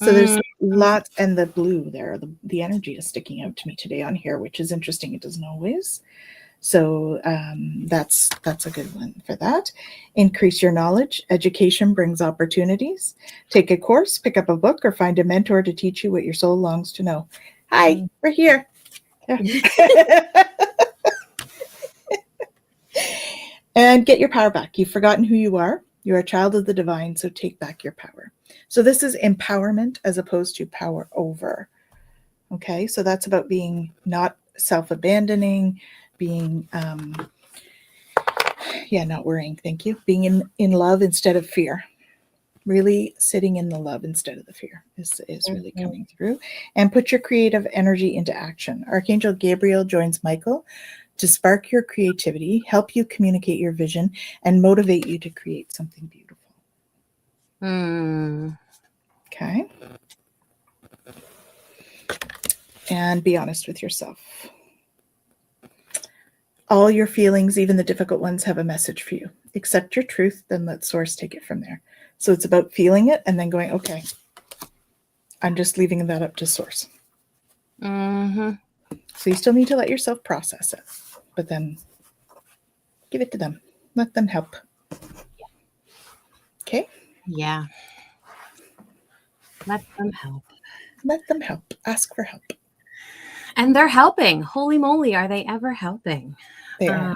So there's lots, and the blue there, the energy is sticking out to me today on here, which is interesting. It doesn't always. So that's a good one for that. Increase your knowledge. Education brings opportunities. Take a course, pick up a book, or find a mentor to teach you what your soul longs to know. Hi, we're here. Yeah. And get your power back. You've forgotten who you are. You're a child of the divine, so take back your power. So this is empowerment as opposed to power over. Okay, so that's about being not self-abandoning, being, not worrying, thank you. Being in love instead of fear. Really sitting in the love instead of the fear is really coming through. And put your creative energy into action. Archangel Gabriel joins Michael to spark your creativity, help you communicate your vision, and motivate you to create something beautiful. Okay. And be honest with yourself. All your feelings, even the difficult ones, have a message for you. Accept your truth, then let source take it from there. So it's about feeling it and then going, okay, I'm just leaving that up to source. So you still need to let yourself process it, but then give it to them. Let them help. Okay? Yeah. Let them help. Let them help. Ask for help. And they're helping. Holy moly, are they ever helping? They are.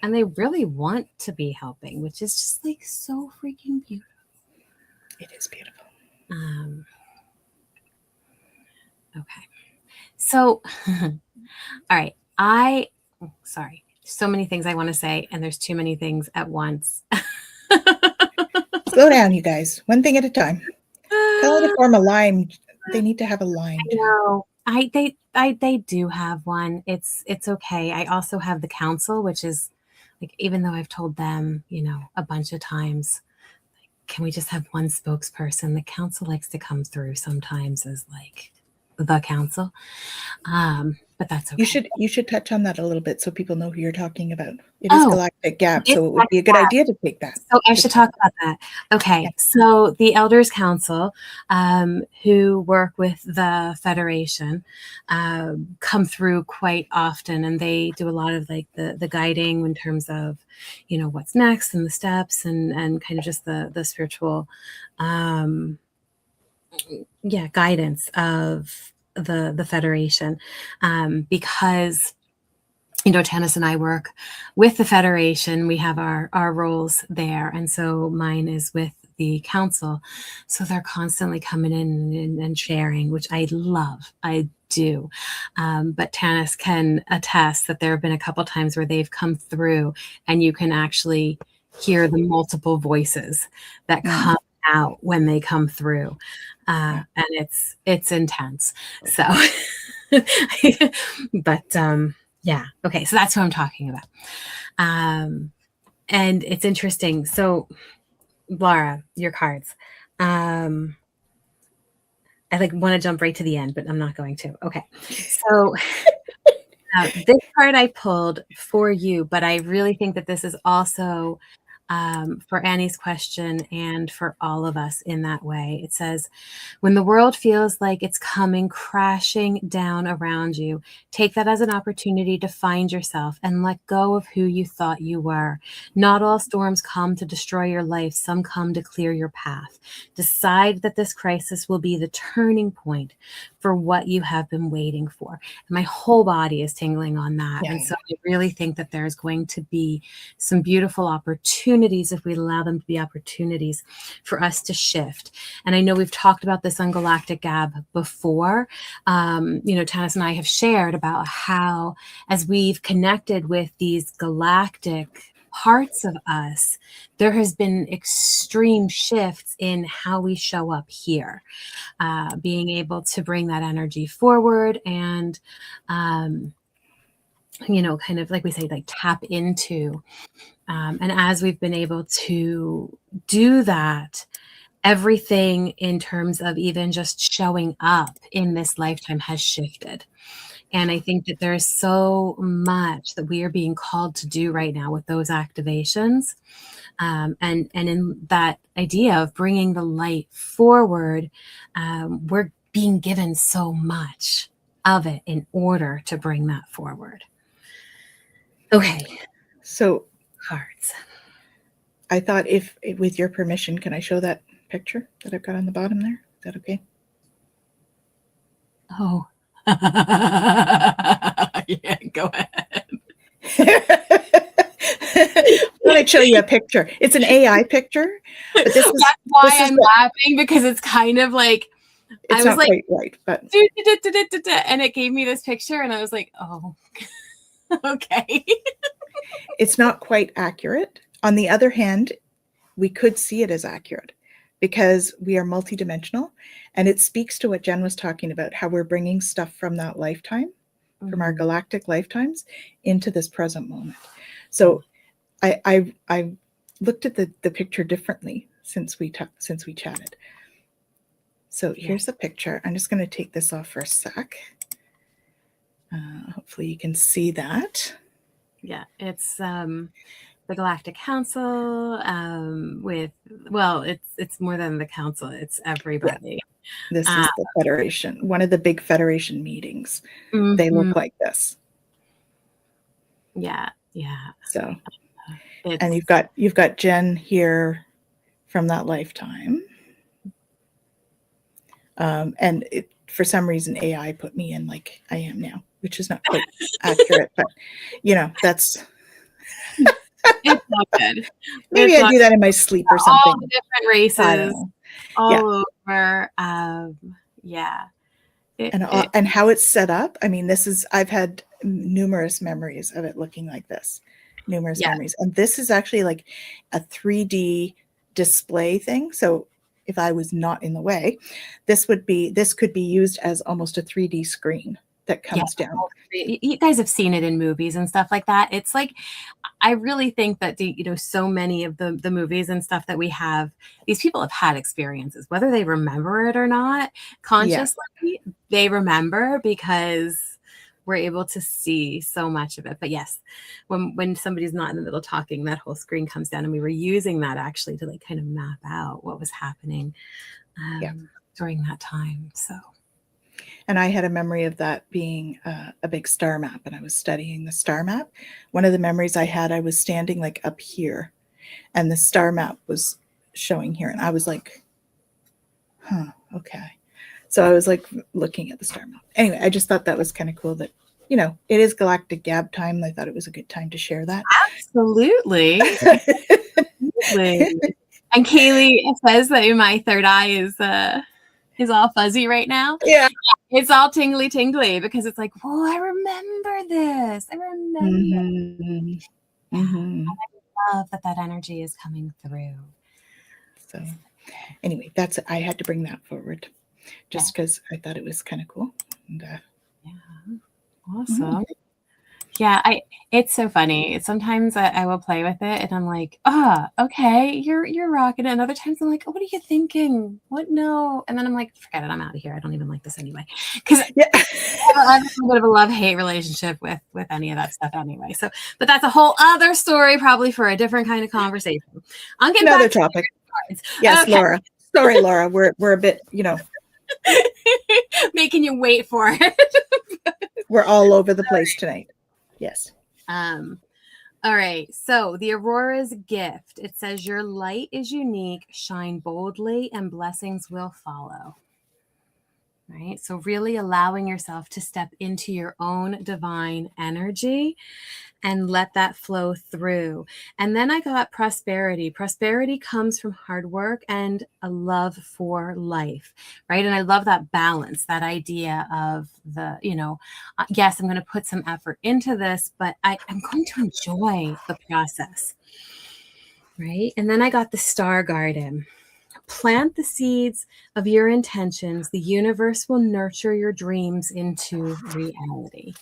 And they really want to be helping, which is just like so freaking beautiful. It is beautiful. Okay. So, all right. Sorry. So many things I want to say, and there's too many things at once. Slow down, you guys. One thing at a time. Tell her to form a line. They need to have a line. No, they do have one. It's okay. I also have the council, which is like, even though I've told them, a bunch of times, like, can we just have one spokesperson? The council likes to come through sometimes as like the council. But that's okay. You should touch on that a little bit so people know who you're talking about. It is Galactic Gab, so it would be a good idea to take that. So I should talk about that. Okay, so the Elders Council, who work with the Federation, come through quite often, and they do a lot of like the guiding in terms of, what's next and the steps and kind of just the spiritual guidance of the Federation, because Tanys and I work with the Federation. We have our roles there, and so mine is with the council. So they're constantly coming in and sharing, which I love. I do. But Tanys can attest that there have been a couple times where they've come through, and you can actually hear the multiple voices that come out when they come through, and it's intense. So, but yeah. Okay. So that's what I'm talking about. And it's interesting. So, Laura, your cards. I want to jump right to the end, but I'm not going to. Okay. So this card I pulled for you, but I really think that this is also for Annie's question and for all of us in that way. It says, when the world feels like it's coming crashing down around you, take that as an opportunity to find yourself and let go of who you thought you were. Not all storms come to destroy your life. Some come to clear your path. Decide that this crisis will be the turning point for what you have been waiting for. And my whole body is tingling on that. And so I really think that there's going to be some beautiful opportunities, if we allow them to be opportunities, for us to shift. And I know we've talked about this on Galactic Gab before. Tanys and I have shared about how, as we've connected with these galactic parts of us, there has been extreme shifts in how we show up here, being able to bring that energy forward and, kind of like we say, like tap into. And as we've been able to do that, everything in terms of even just showing up in this lifetime has shifted. And I think that there's so much that we are being called to do right now with those activations. And in that idea of bringing the light forward, we're being given so much of it in order to bring that forward. Okay. So cards. I thought, if with your permission, can I show that picture that I've got on the bottom there? Is that okay? Oh. Yeah, go ahead. I want to show you a picture. It's an AI picture. But this is, that's why I'm laughing, because it's kind of like, it's not quite right, but and it gave me this picture, and I was like, oh, okay. It's not quite accurate. On the other hand, we could see it as accurate because we are multidimensional, and it speaks to what Jen was talking about, how we're bringing stuff from that lifetime, from our galactic lifetimes, into this present moment. So I looked at the picture differently since we chatted. So here's the picture. I'm just going to take this off for a sec. Hopefully you can see that. Yeah, it's the Galactic Council it's more than the council, it's everybody. This is the Federation, one of the big Federation meetings. They look like this. Yeah. So, and you've got Jen here from that lifetime. And for some reason, AI put me in like I am now, which is not quite accurate, but that's. It's not good. Maybe I do that in my sleep or something. All the different races, all over. Yeah. And how it's set up. I mean, I've had numerous memories of it looking like this. Numerous memories. And this is actually like a 3D display thing. So if I was not in the way, this could be used as almost a 3D screen that comes down. You guys have seen it in movies and stuff like that. It's like, I really think that so many of the movies and stuff that we have, these people have had experiences, whether they remember it or not consciously, they remember, because we're able to see so much of it. But yes, when somebody's not in the middle talking, that whole screen comes down, and we were using that actually to like kind of map out what was happening during that time. So. And I had a memory of that being a big star map, and I was studying the star map. One of the memories I had, I was standing like up here, and the star map was showing here, and I was like, huh, okay. So I was like looking at the star map. Anyway, I just thought that was kind of cool that, you know, it is Galactic Gab time. I thought it was a good time to share that. Absolutely. Absolutely. And Kaylee says that my third eye is all fuzzy right now. Yeah. It's all tingly because it's like, whoa, I remember this. I remember. Mm-hmm. I love that energy is coming through. So anyway, I had to bring that forward just because I thought it was kind of cool. And, awesome. Yeah, it's so funny. Sometimes I will play with it and I'm like, okay, you're rocking it. And other times I'm like, oh, what are you thinking? What? No. And then I'm like, forget it, I'm out of here. I don't even like this anyway. Because I have a bit of a love-hate relationship with any of that stuff anyway. So, but that's a whole other story, probably for a different kind of conversation. I'm getting another back topic. Yes, okay. Laura. Sorry, Laura. We're a bit, you know, making you wait for it. We're all over the place tonight. Yes. All right. So the Aurora's gift, it says your light is unique, shine boldly, and blessings will follow. Right. So really allowing yourself to step into your own divine energy and let that flow through. And then I got prosperity. Prosperity comes from hard work and a love for life, right? And I love that balance, that idea of the, you know, yes, I'm going to put some effort into this, but I'm going to enjoy the process, right? And then I got the Star Garden. Plant the seeds of your intentions. The universe will nurture your dreams into reality.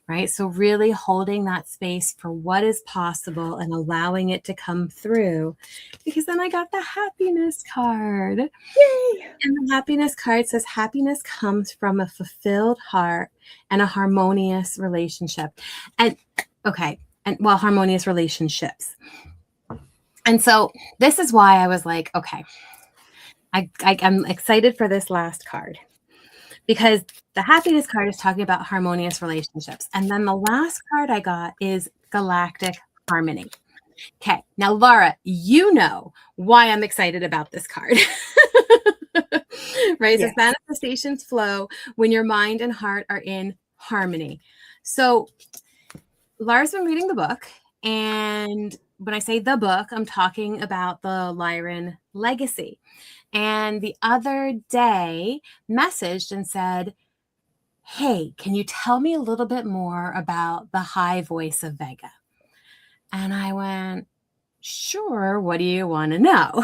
Right? So really holding that space for what is possible and allowing it to come through, because then I got the happiness card. Yay! And the happiness card says happiness comes from a fulfilled heart and a harmonious relationship. And okay. And well, harmonious relationships. And so this is why I was like, okay, I'm excited for this last card. Because the happiness card is talking about harmonious relationships. And then the last card I got is Galactic Harmony. Okay. Now, Laura, you know why I'm excited about this card. Right? Yes. So manifestations flow when your mind and heart are in harmony. So Laura's been reading the book. And when I say the book, I'm talking about the Lyran Legacy. And the other day messaged and said, hey, can you tell me a little bit more about the high voice of Vega? And I went, sure, what do you want to know? And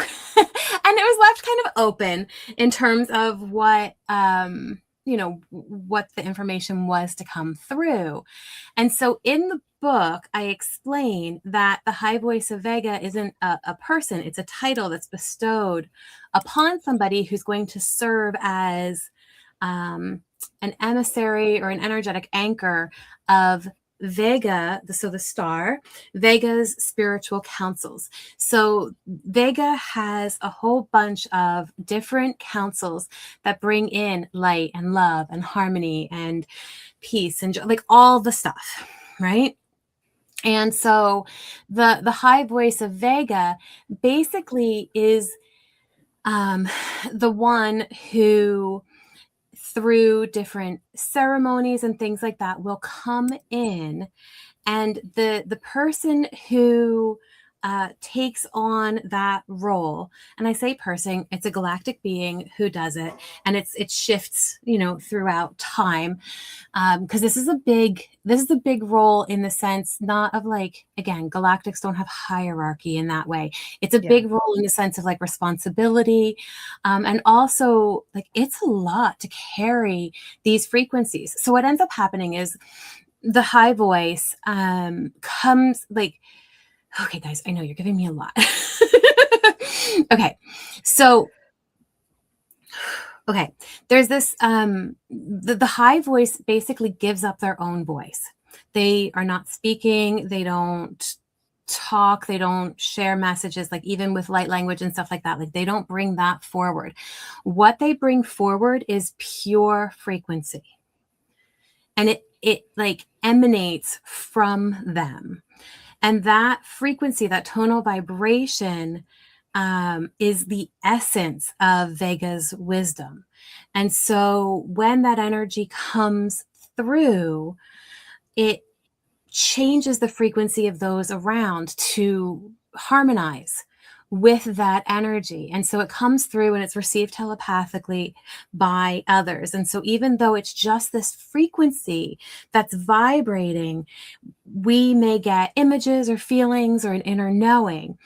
it was left kind of open in terms of what, you know, what the information was to come through. And so in the book, I explain that the high voice of Vega isn't a person. It's a title that's bestowed upon somebody who's going to serve as an emissary or an energetic anchor of Vega, so the star, Vega's spiritual councils. So Vega has a whole bunch of different councils that bring in light and love and harmony and peace and like all the stuff, right? And so the high voice of Vega basically is the one who, through different ceremonies and things like that, will come in, and the person who takes on that role, and I say person, it's a galactic being who does it, and it shifts, you know, throughout time, because this is a big role in the sense not of like, again, galactics don't have hierarchy in that way. It's a big role in the sense of like responsibility, and also like it's a lot to carry these frequencies. So what ends up happening is the high voice comes like, okay, guys, I know you're giving me a lot. Okay. So, okay, there's this, the high voice basically gives up their own voice. They are not speaking. They don't talk. They don't share messages, like even with light language and stuff like that. Like they don't bring that forward. What they bring forward is pure frequency. And it like emanates from them. And that frequency, that tonal vibration, is the essence of Vega's wisdom. And so when that energy comes through, it changes the frequency of those around to harmonize with that energy. And so it comes through and it's received telepathically by others. And so even though it's just this frequency that's vibrating, we may get images or feelings or an inner knowing.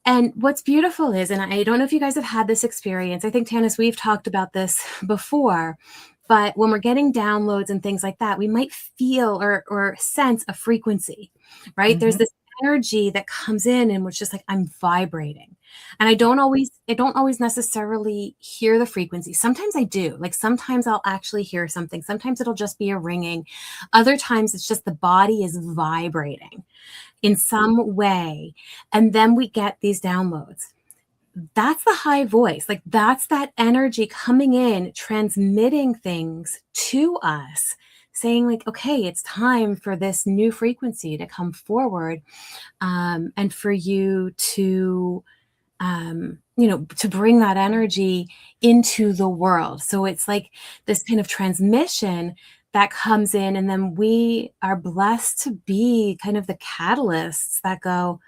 And what's beautiful is, and I don't know if you guys have had this experience, I think, Tanys, we've talked about this before, but when we're getting downloads and things like that, we might feel or sense a frequency, right? There's this energy that comes in and it's just like, I'm vibrating. And I don't always necessarily hear the frequency. Sometimes I do. Like sometimes I'll actually hear something. Sometimes it'll just be a ringing. Other times it's just the body is vibrating in some way. And then we get these downloads. That's the high voice. Like that's that energy coming in, transmitting things to us, saying like, okay, it's time for this new frequency to come forward, and for you to, to bring that energy into the world. So it's like this kind of transmission that comes in, and then we are blessed to be kind of the catalysts that go,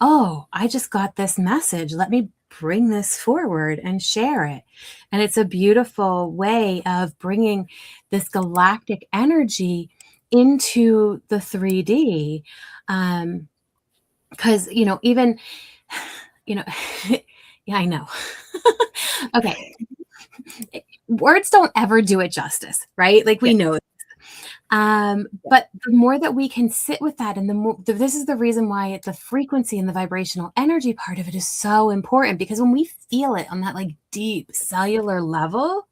oh, I just got this message. Let me bring this forward and share it. And it's a beautiful way of bringing this galactic energy into the 3D. Because, even, yeah, I know. Okay. Words don't ever do it justice, right? Like we know. But the more that we can sit with that, and the more, this is the reason why the frequency and the vibrational energy part of it is so important, because when we feel it on that like deep cellular level,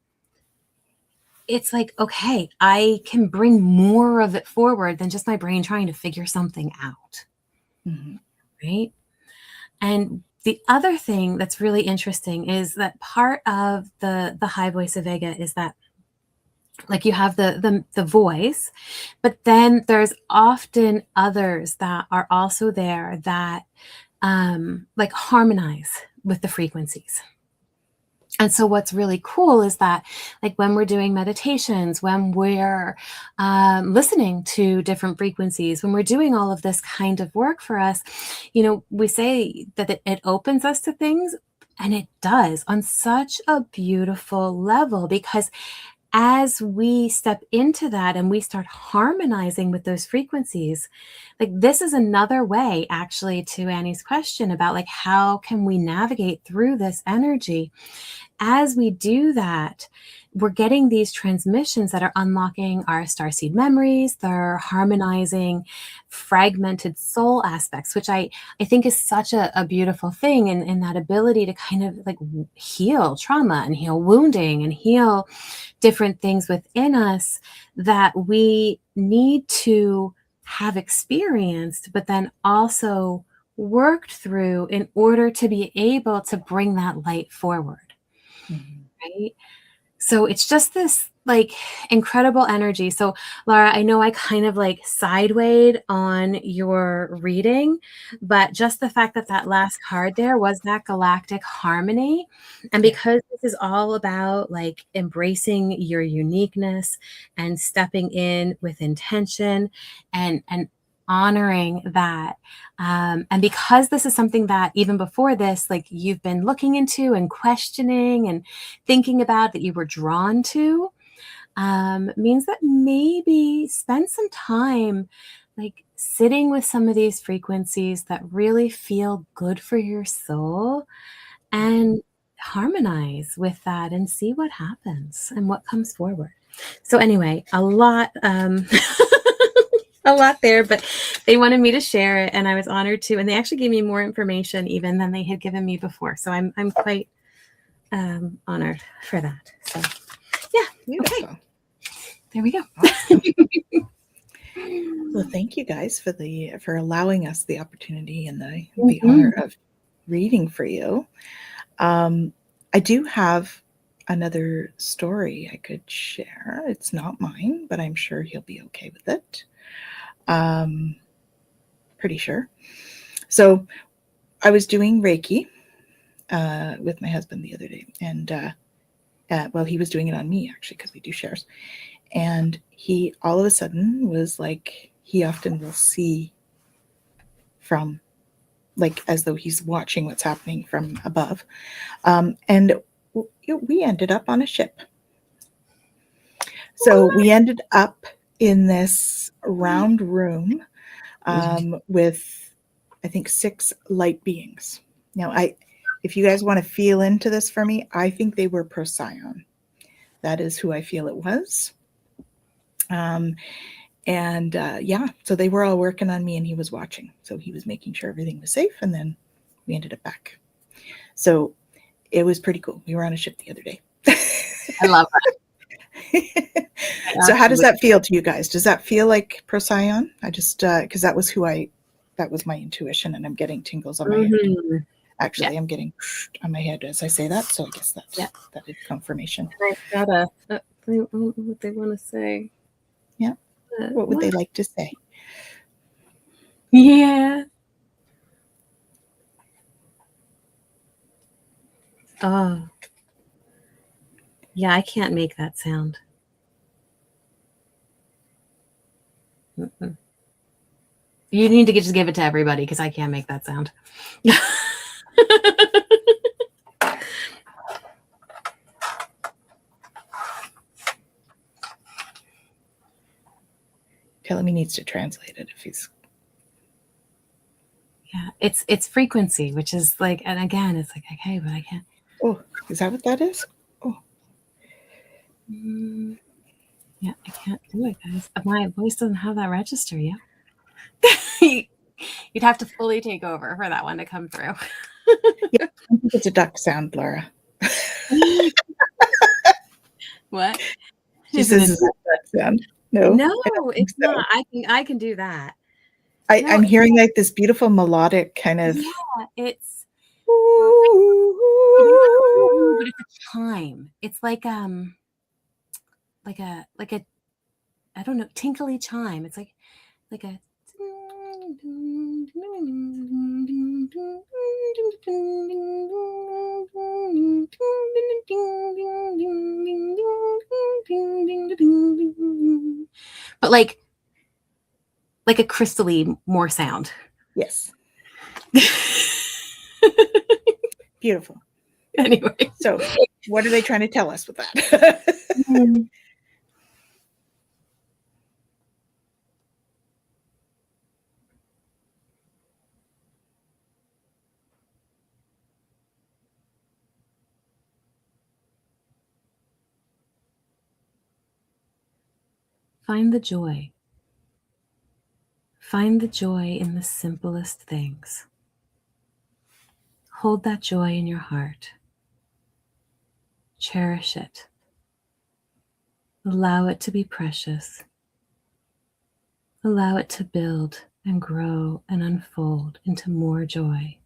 it's like, okay, I can bring more of it forward than just my brain trying to figure something out. Right? And the other thing that's really interesting is that part of the high voice of Vega is that, like, you have the voice, but then there's often others that are also there that like harmonize with the frequencies. And so what's really cool is that, like, when we're doing meditations, when we're listening to different frequencies, when we're doing all of this kind of work for us, we say that it opens us to things, and it does on such a beautiful level, because as we step into that and we start harmonizing with those frequencies, like, this is another way, actually, to Annie's question about, like, how can we navigate through this energy? As we do that, we're getting these transmissions that are unlocking our starseed memories. They're harmonizing fragmented soul aspects, which I think is such a beautiful thing, in that ability to kind of like heal trauma and heal wounding and heal different things within us that we need to have experienced, but then also worked through in order to be able to bring that light forward. Right? So it's just this like incredible energy. So Laura, I know I kind of like sidewayed on your reading, but just the fact that that last card there was that galactic harmony. And because this is all about like embracing your uniqueness and stepping in with intention and honoring that. And because this is something that even before this, like, you've been looking into and questioning and thinking about, that you were drawn to, means that maybe spend some time like sitting with some of these frequencies that really feel good for your soul, and harmonize with that and see what happens and what comes forward. So anyway, a lot a lot there, but they wanted me to share it, and I was honored to, and they actually gave me more information even than they had given me before. So I'm quite honored for that. So yeah. Beautiful. Okay. There we go. Awesome. Well, thank you guys for allowing us the opportunity and the honor of reading for you. I do have another story I could share. It's not mine, but I'm sure he'll be okay with it. Pretty sure. So I was doing Reiki with my husband the other day, and well, he was doing it on me actually because we do shares, and he all of a sudden was like, he often will see from, like, as though he's watching what's happening from above, and we ended up on a ship. So we ended up in this round room with, I think, 6 light beings. Now, if you guys want to feel into this for me, I think they were Procyon. That is who I feel it was. Yeah, so they were all working on me and he was watching. So he was making sure everything was safe, and then we ended up back. So it was pretty cool. We were on a ship the other day. I love that. So how does that feel to you guys? Does that feel like Procyon? I just, because that was that was my intuition, and I'm getting tingles on my head. Actually, I'm getting on my head as I say that. So I guess that is confirmation. I've got I don't know what they want to say. Yeah. What would they like to say? Yeah. Oh. Yeah, I can't make that sound. Mm-mm. You need to just give it to everybody because I can't make that sound. Telling me needs to translate it if he's. Yeah, it's frequency, which is like, and again, it's like, okay, but I can't. Oh, is that what that is? Oh. Yeah, I can't do it, guys. My voice doesn't have that register yet. You'd have to fully take over for that one to come through. Yeah, I think it's a duck sound, Laura. What? She says it's a duck sound. No, it's not. I can do that. I'm hearing like this beautiful melodic kind of. Yeah, it's. But it's a chime. It's like a I don't know, tinkly chime. It's like a. But like a crystally more sound. Yes. Beautiful. Anyway. So what are they trying to tell us with that? Find the joy. Find the joy in the simplest things. Hold that joy in your heart. Cherish it. Allow it to be precious. Allow it to build and grow and unfold into more joy.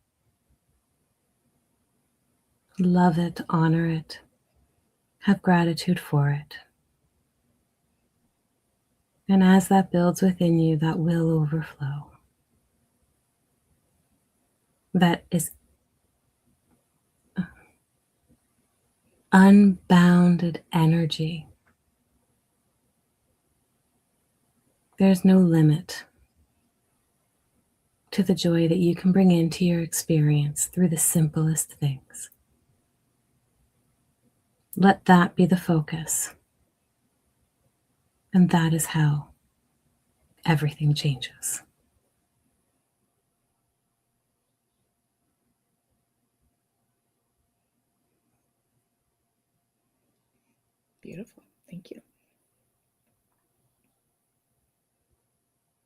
Love it, honor it, have gratitude for it. And as that builds within you, that will overflow. That is unbounded energy. There's no limit to the joy that you can bring into your experience through the simplest things. Let that be the focus. And that is how everything changes. Beautiful. Thank you.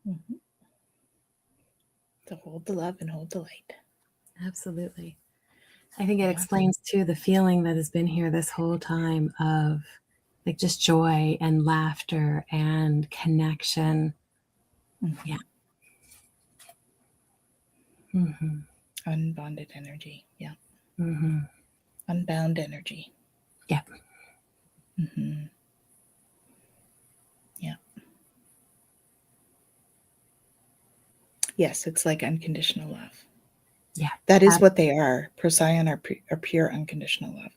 Mm-hmm. So hold the love and hold the light. Absolutely. I think it explains too the feeling that has been here this whole time of like just joy and laughter and connection. Mm-hmm. Yeah. Mm-hmm. Unbonded energy. Yeah. Mm-hmm. Unbound energy. Yeah. Mm-hmm. Yeah. Yes, it's like unconditional love. Yeah. That is what they are. Procyon are pure unconditional love.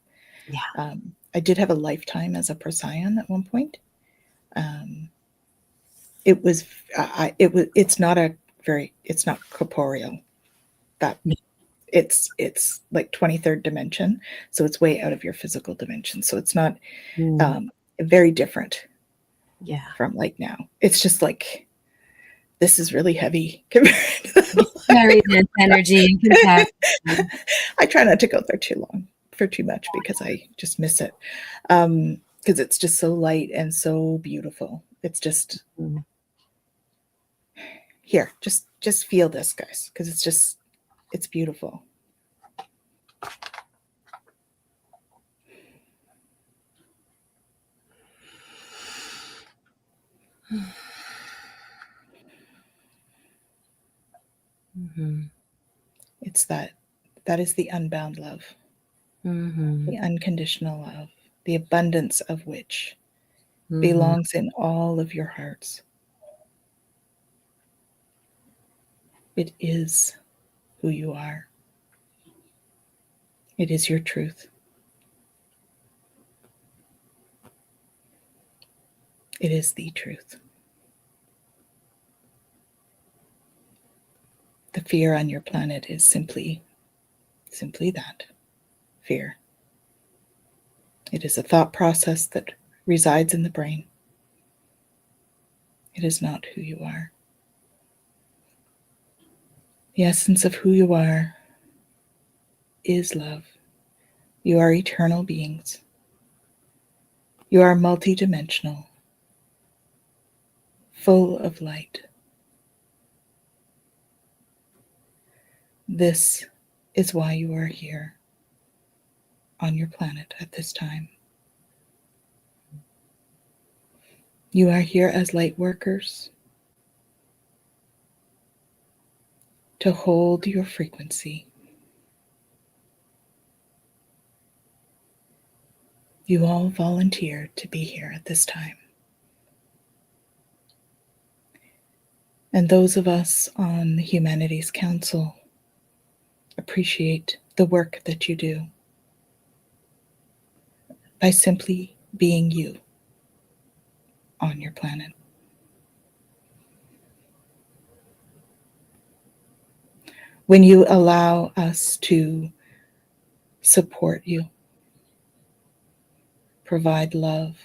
Yeah. I did have a lifetime as a Procyon at one point. It's not corporeal. That it's like 23rd dimension, so it's way out of your physical dimension. So it's not very different. Yeah. From like now, it's just like this is really heavy. Very dense energy in comparison. I try not to go there too much because I just miss it. Because it's just so light and so beautiful. It's just here. Just feel this, guys, because it's beautiful. It's that is the unbound love, the unconditional love, the abundance of which belongs in all of your hearts. It is who you are. It is your truth. It is the truth. The fear on your planet is simply that, fear. It is a thought process that resides in the brain. It is not who you are. The essence of who you are is love. You are eternal beings. You are multidimensional, full of light. This is why you are here on your planet at this time. You are here as light workers to hold your frequency. You all volunteered to be here at this time. And those of us on the Humanities Council appreciate the work that you do by simply being you on your planet. When you allow us to support you, provide love,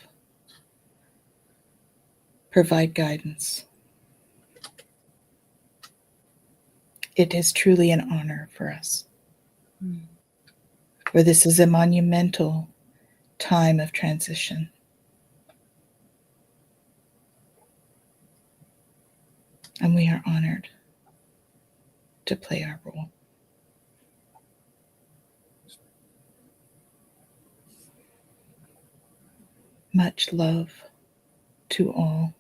provide guidance, it is truly an honor for us. For this is a monumental time of transition. And we are honored to play our role. Much love to all.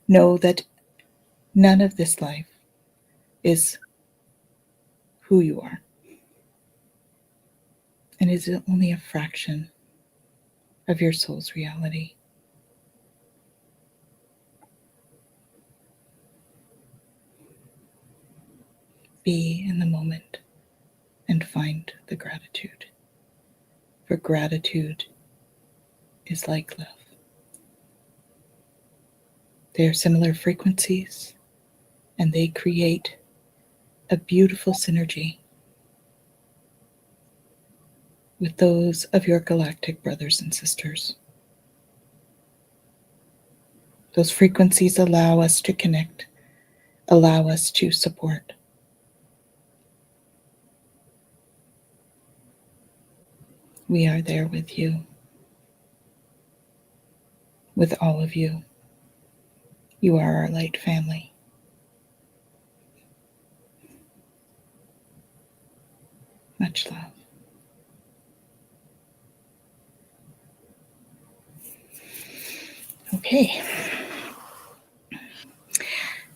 Know that none of this life is who you are, and is only a fraction of your soul's reality. Be in the moment and find the gratitude, for gratitude is like love. They are similar frequencies, and they create a beautiful synergy with those of your galactic brothers and sisters. Those frequencies allow us to connect, allow us to support. We are there with you, with all of you. You are our light family. Much love. Okay.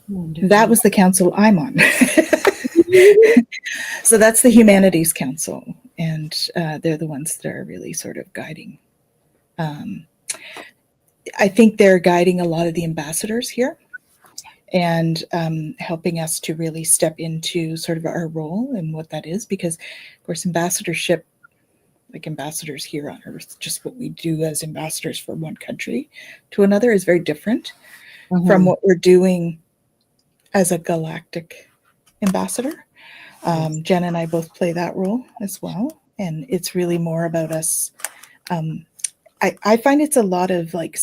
Wonderful. That was the council I'm on. So that's the Humanities Council, and they're the ones that are really sort of guiding. I think they're guiding a lot of the ambassadors here, and helping us to really step into sort of our role and what that is. Because, of course, ambassadorship, like ambassadors here on Earth, just what we do as ambassadors from one country to another is very different from what we're doing as a galactic ambassador. Jen and I both play that role as well. And it's really more about us. I find it's a lot of like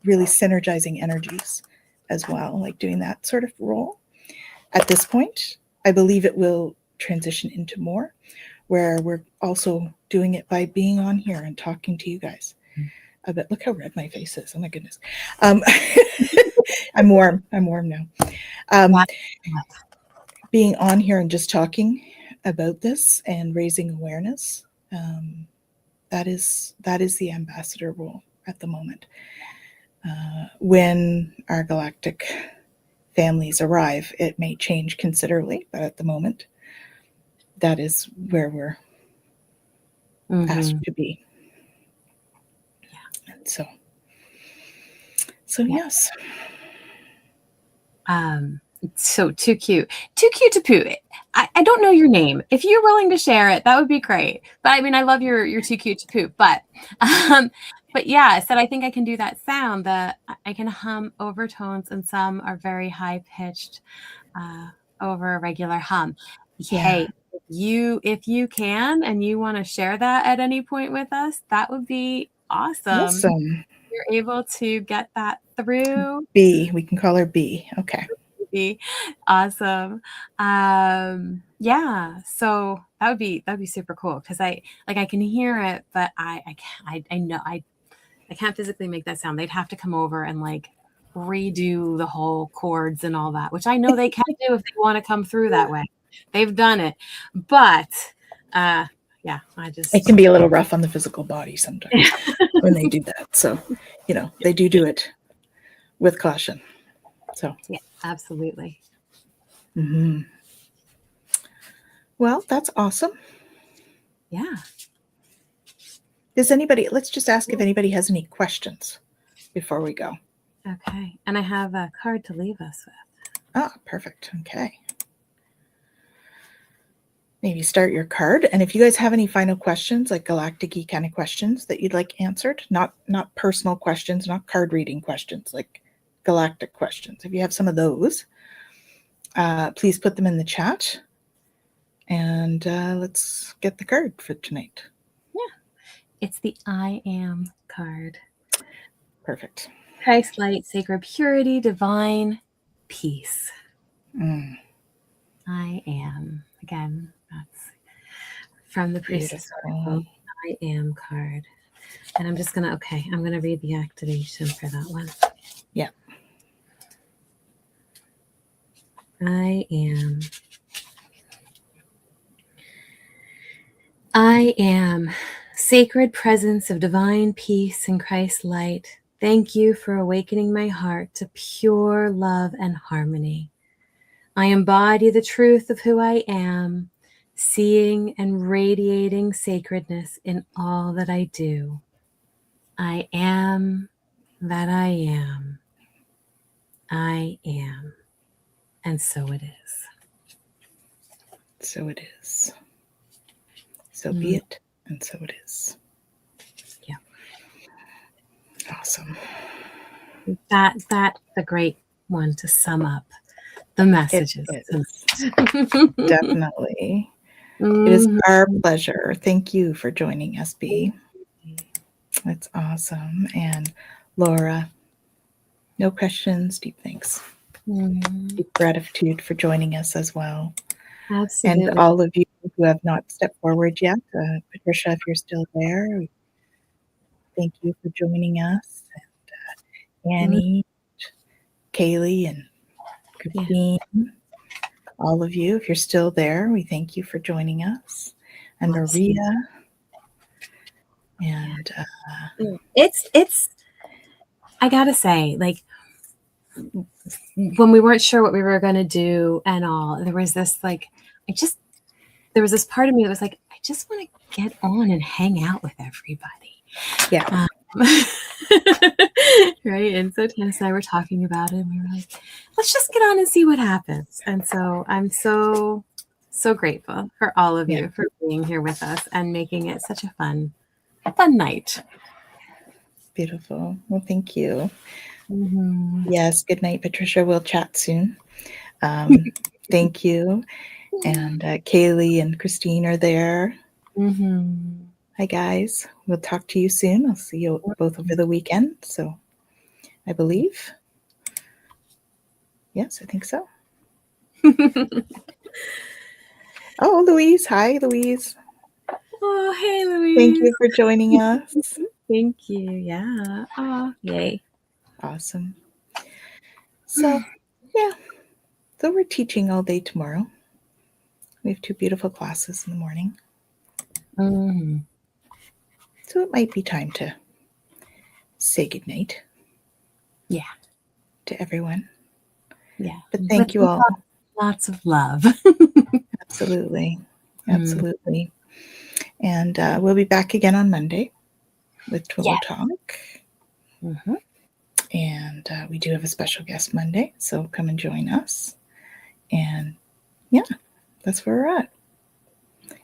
really synergizing energies as well, like doing that sort of role. At this point, I believe it will transition into more, where we're also doing it by being on here and talking to you guys. But look how red my face is. Oh my goodness. I'm warm now. Being on here and just talking about this and raising awareness, that is the ambassador role at the moment. When our galactic families arrive, it may change considerably, but at the moment, that is where we're asked to be. Yeah. And so yes. So too cute to poo. I don't know your name. If you're willing to share it, that would be great. But I mean, I love your too cute to poo. But yeah, I said I think I can do that sound. That I can hum overtones, and some are very high pitched over a regular hum. Yeah. Hey, if you can and you want to share that at any point with us, that would be awesome. You're able to get that through. B, we can call her B. Okay. Awesome. Yeah, so that would be super cool, because I can hear it, but I can't physically make that sound. They'd have to come over and like redo the whole chords and all that, which I know they can do if they want to come through that way. They've done it, but yeah, it can be a little rough on the physical body sometimes when they do that. So, they do it with caution. So yeah, absolutely. Mm-hmm. Well, that's awesome. Yeah. Let's just ask if anybody has any questions before we go. Okay. And I have a card to leave us with. Ah, perfect. Okay. Maybe start your card. And if you guys have any final questions, like galactic-y kind of questions that you'd like answered, not personal questions, not card reading questions, like galactic questions. If you have some of those, please put them in the chat, and let's get the card for tonight. Yeah, it's the I Am card. Perfect. Christ light, sacred purity, divine peace. I am. Again, that's from the Priestess Oracle. I Am card. And I'm just going to read the activation for that one. Yeah. I am sacred presence of divine peace and Christ light. Thank you for awakening my heart to pure love and harmony. I embody the truth of who I am, seeing and radiating sacredness in all that I do. I am that I am. I am. And so it is. So it is. So be it, and so it is. Yeah. Awesome. That's a great one to sum up the messages. Definitely. It is our pleasure. Thank you for joining us, B. That's awesome. And Laura, no questions, deep thanks. Deep gratitude for joining us as well. Absolutely. And all of you who have not stepped forward yet, Patricia, if you're still there, thank you for joining us. And Annie, Kaylee, and Christine, all of you, if you're still there, we thank you for joining us. And Maria. And it's I gotta say, like, when we weren't sure what we were going to do and all, there was this there was this part of me that was like, I just want to get on and hang out with everybody. Yeah. Right. And so Tanys and I were talking about it, and we were like, let's just get on and see what happens. And so I'm so grateful for all of you for being here with us and making it such a fun night. Beautiful. Well, thank you. Mm-hmm. Yes. Good night, Patricia. We'll chat soon. Thank you. And Kaylee and Christine are there. Mm-hmm. Hi, guys. We'll talk to you soon. I'll see you both over the weekend. So I believe. Yes, I think so. Oh, Louise. Hi, Louise. Oh, hey, Louise. Thank you for joining us. Thank you. Yeah. Oh, yay. Awesome. So, yeah. So we're teaching all day tomorrow. We have 2 beautiful classes in the morning. Mm-hmm. So it might be time to say goodnight. Yeah. To everyone. Yeah. But thank you all. Lots of love. Absolutely. Absolutely. And we'll be back again on Monday with Twillo Talk. Mm-hmm. And we do have a special guest Monday, so come and join us. And yeah, that's where we're at.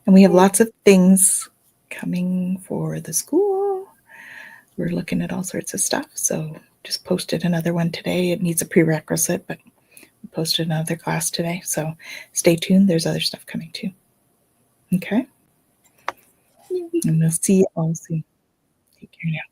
And we have lots of things coming for the school. We're looking at all sorts of stuff. So just posted another one today. It needs a prerequisite, but we posted another class today. So stay tuned. There's other stuff coming too. Okay. And we'll see you all soon. Take care now.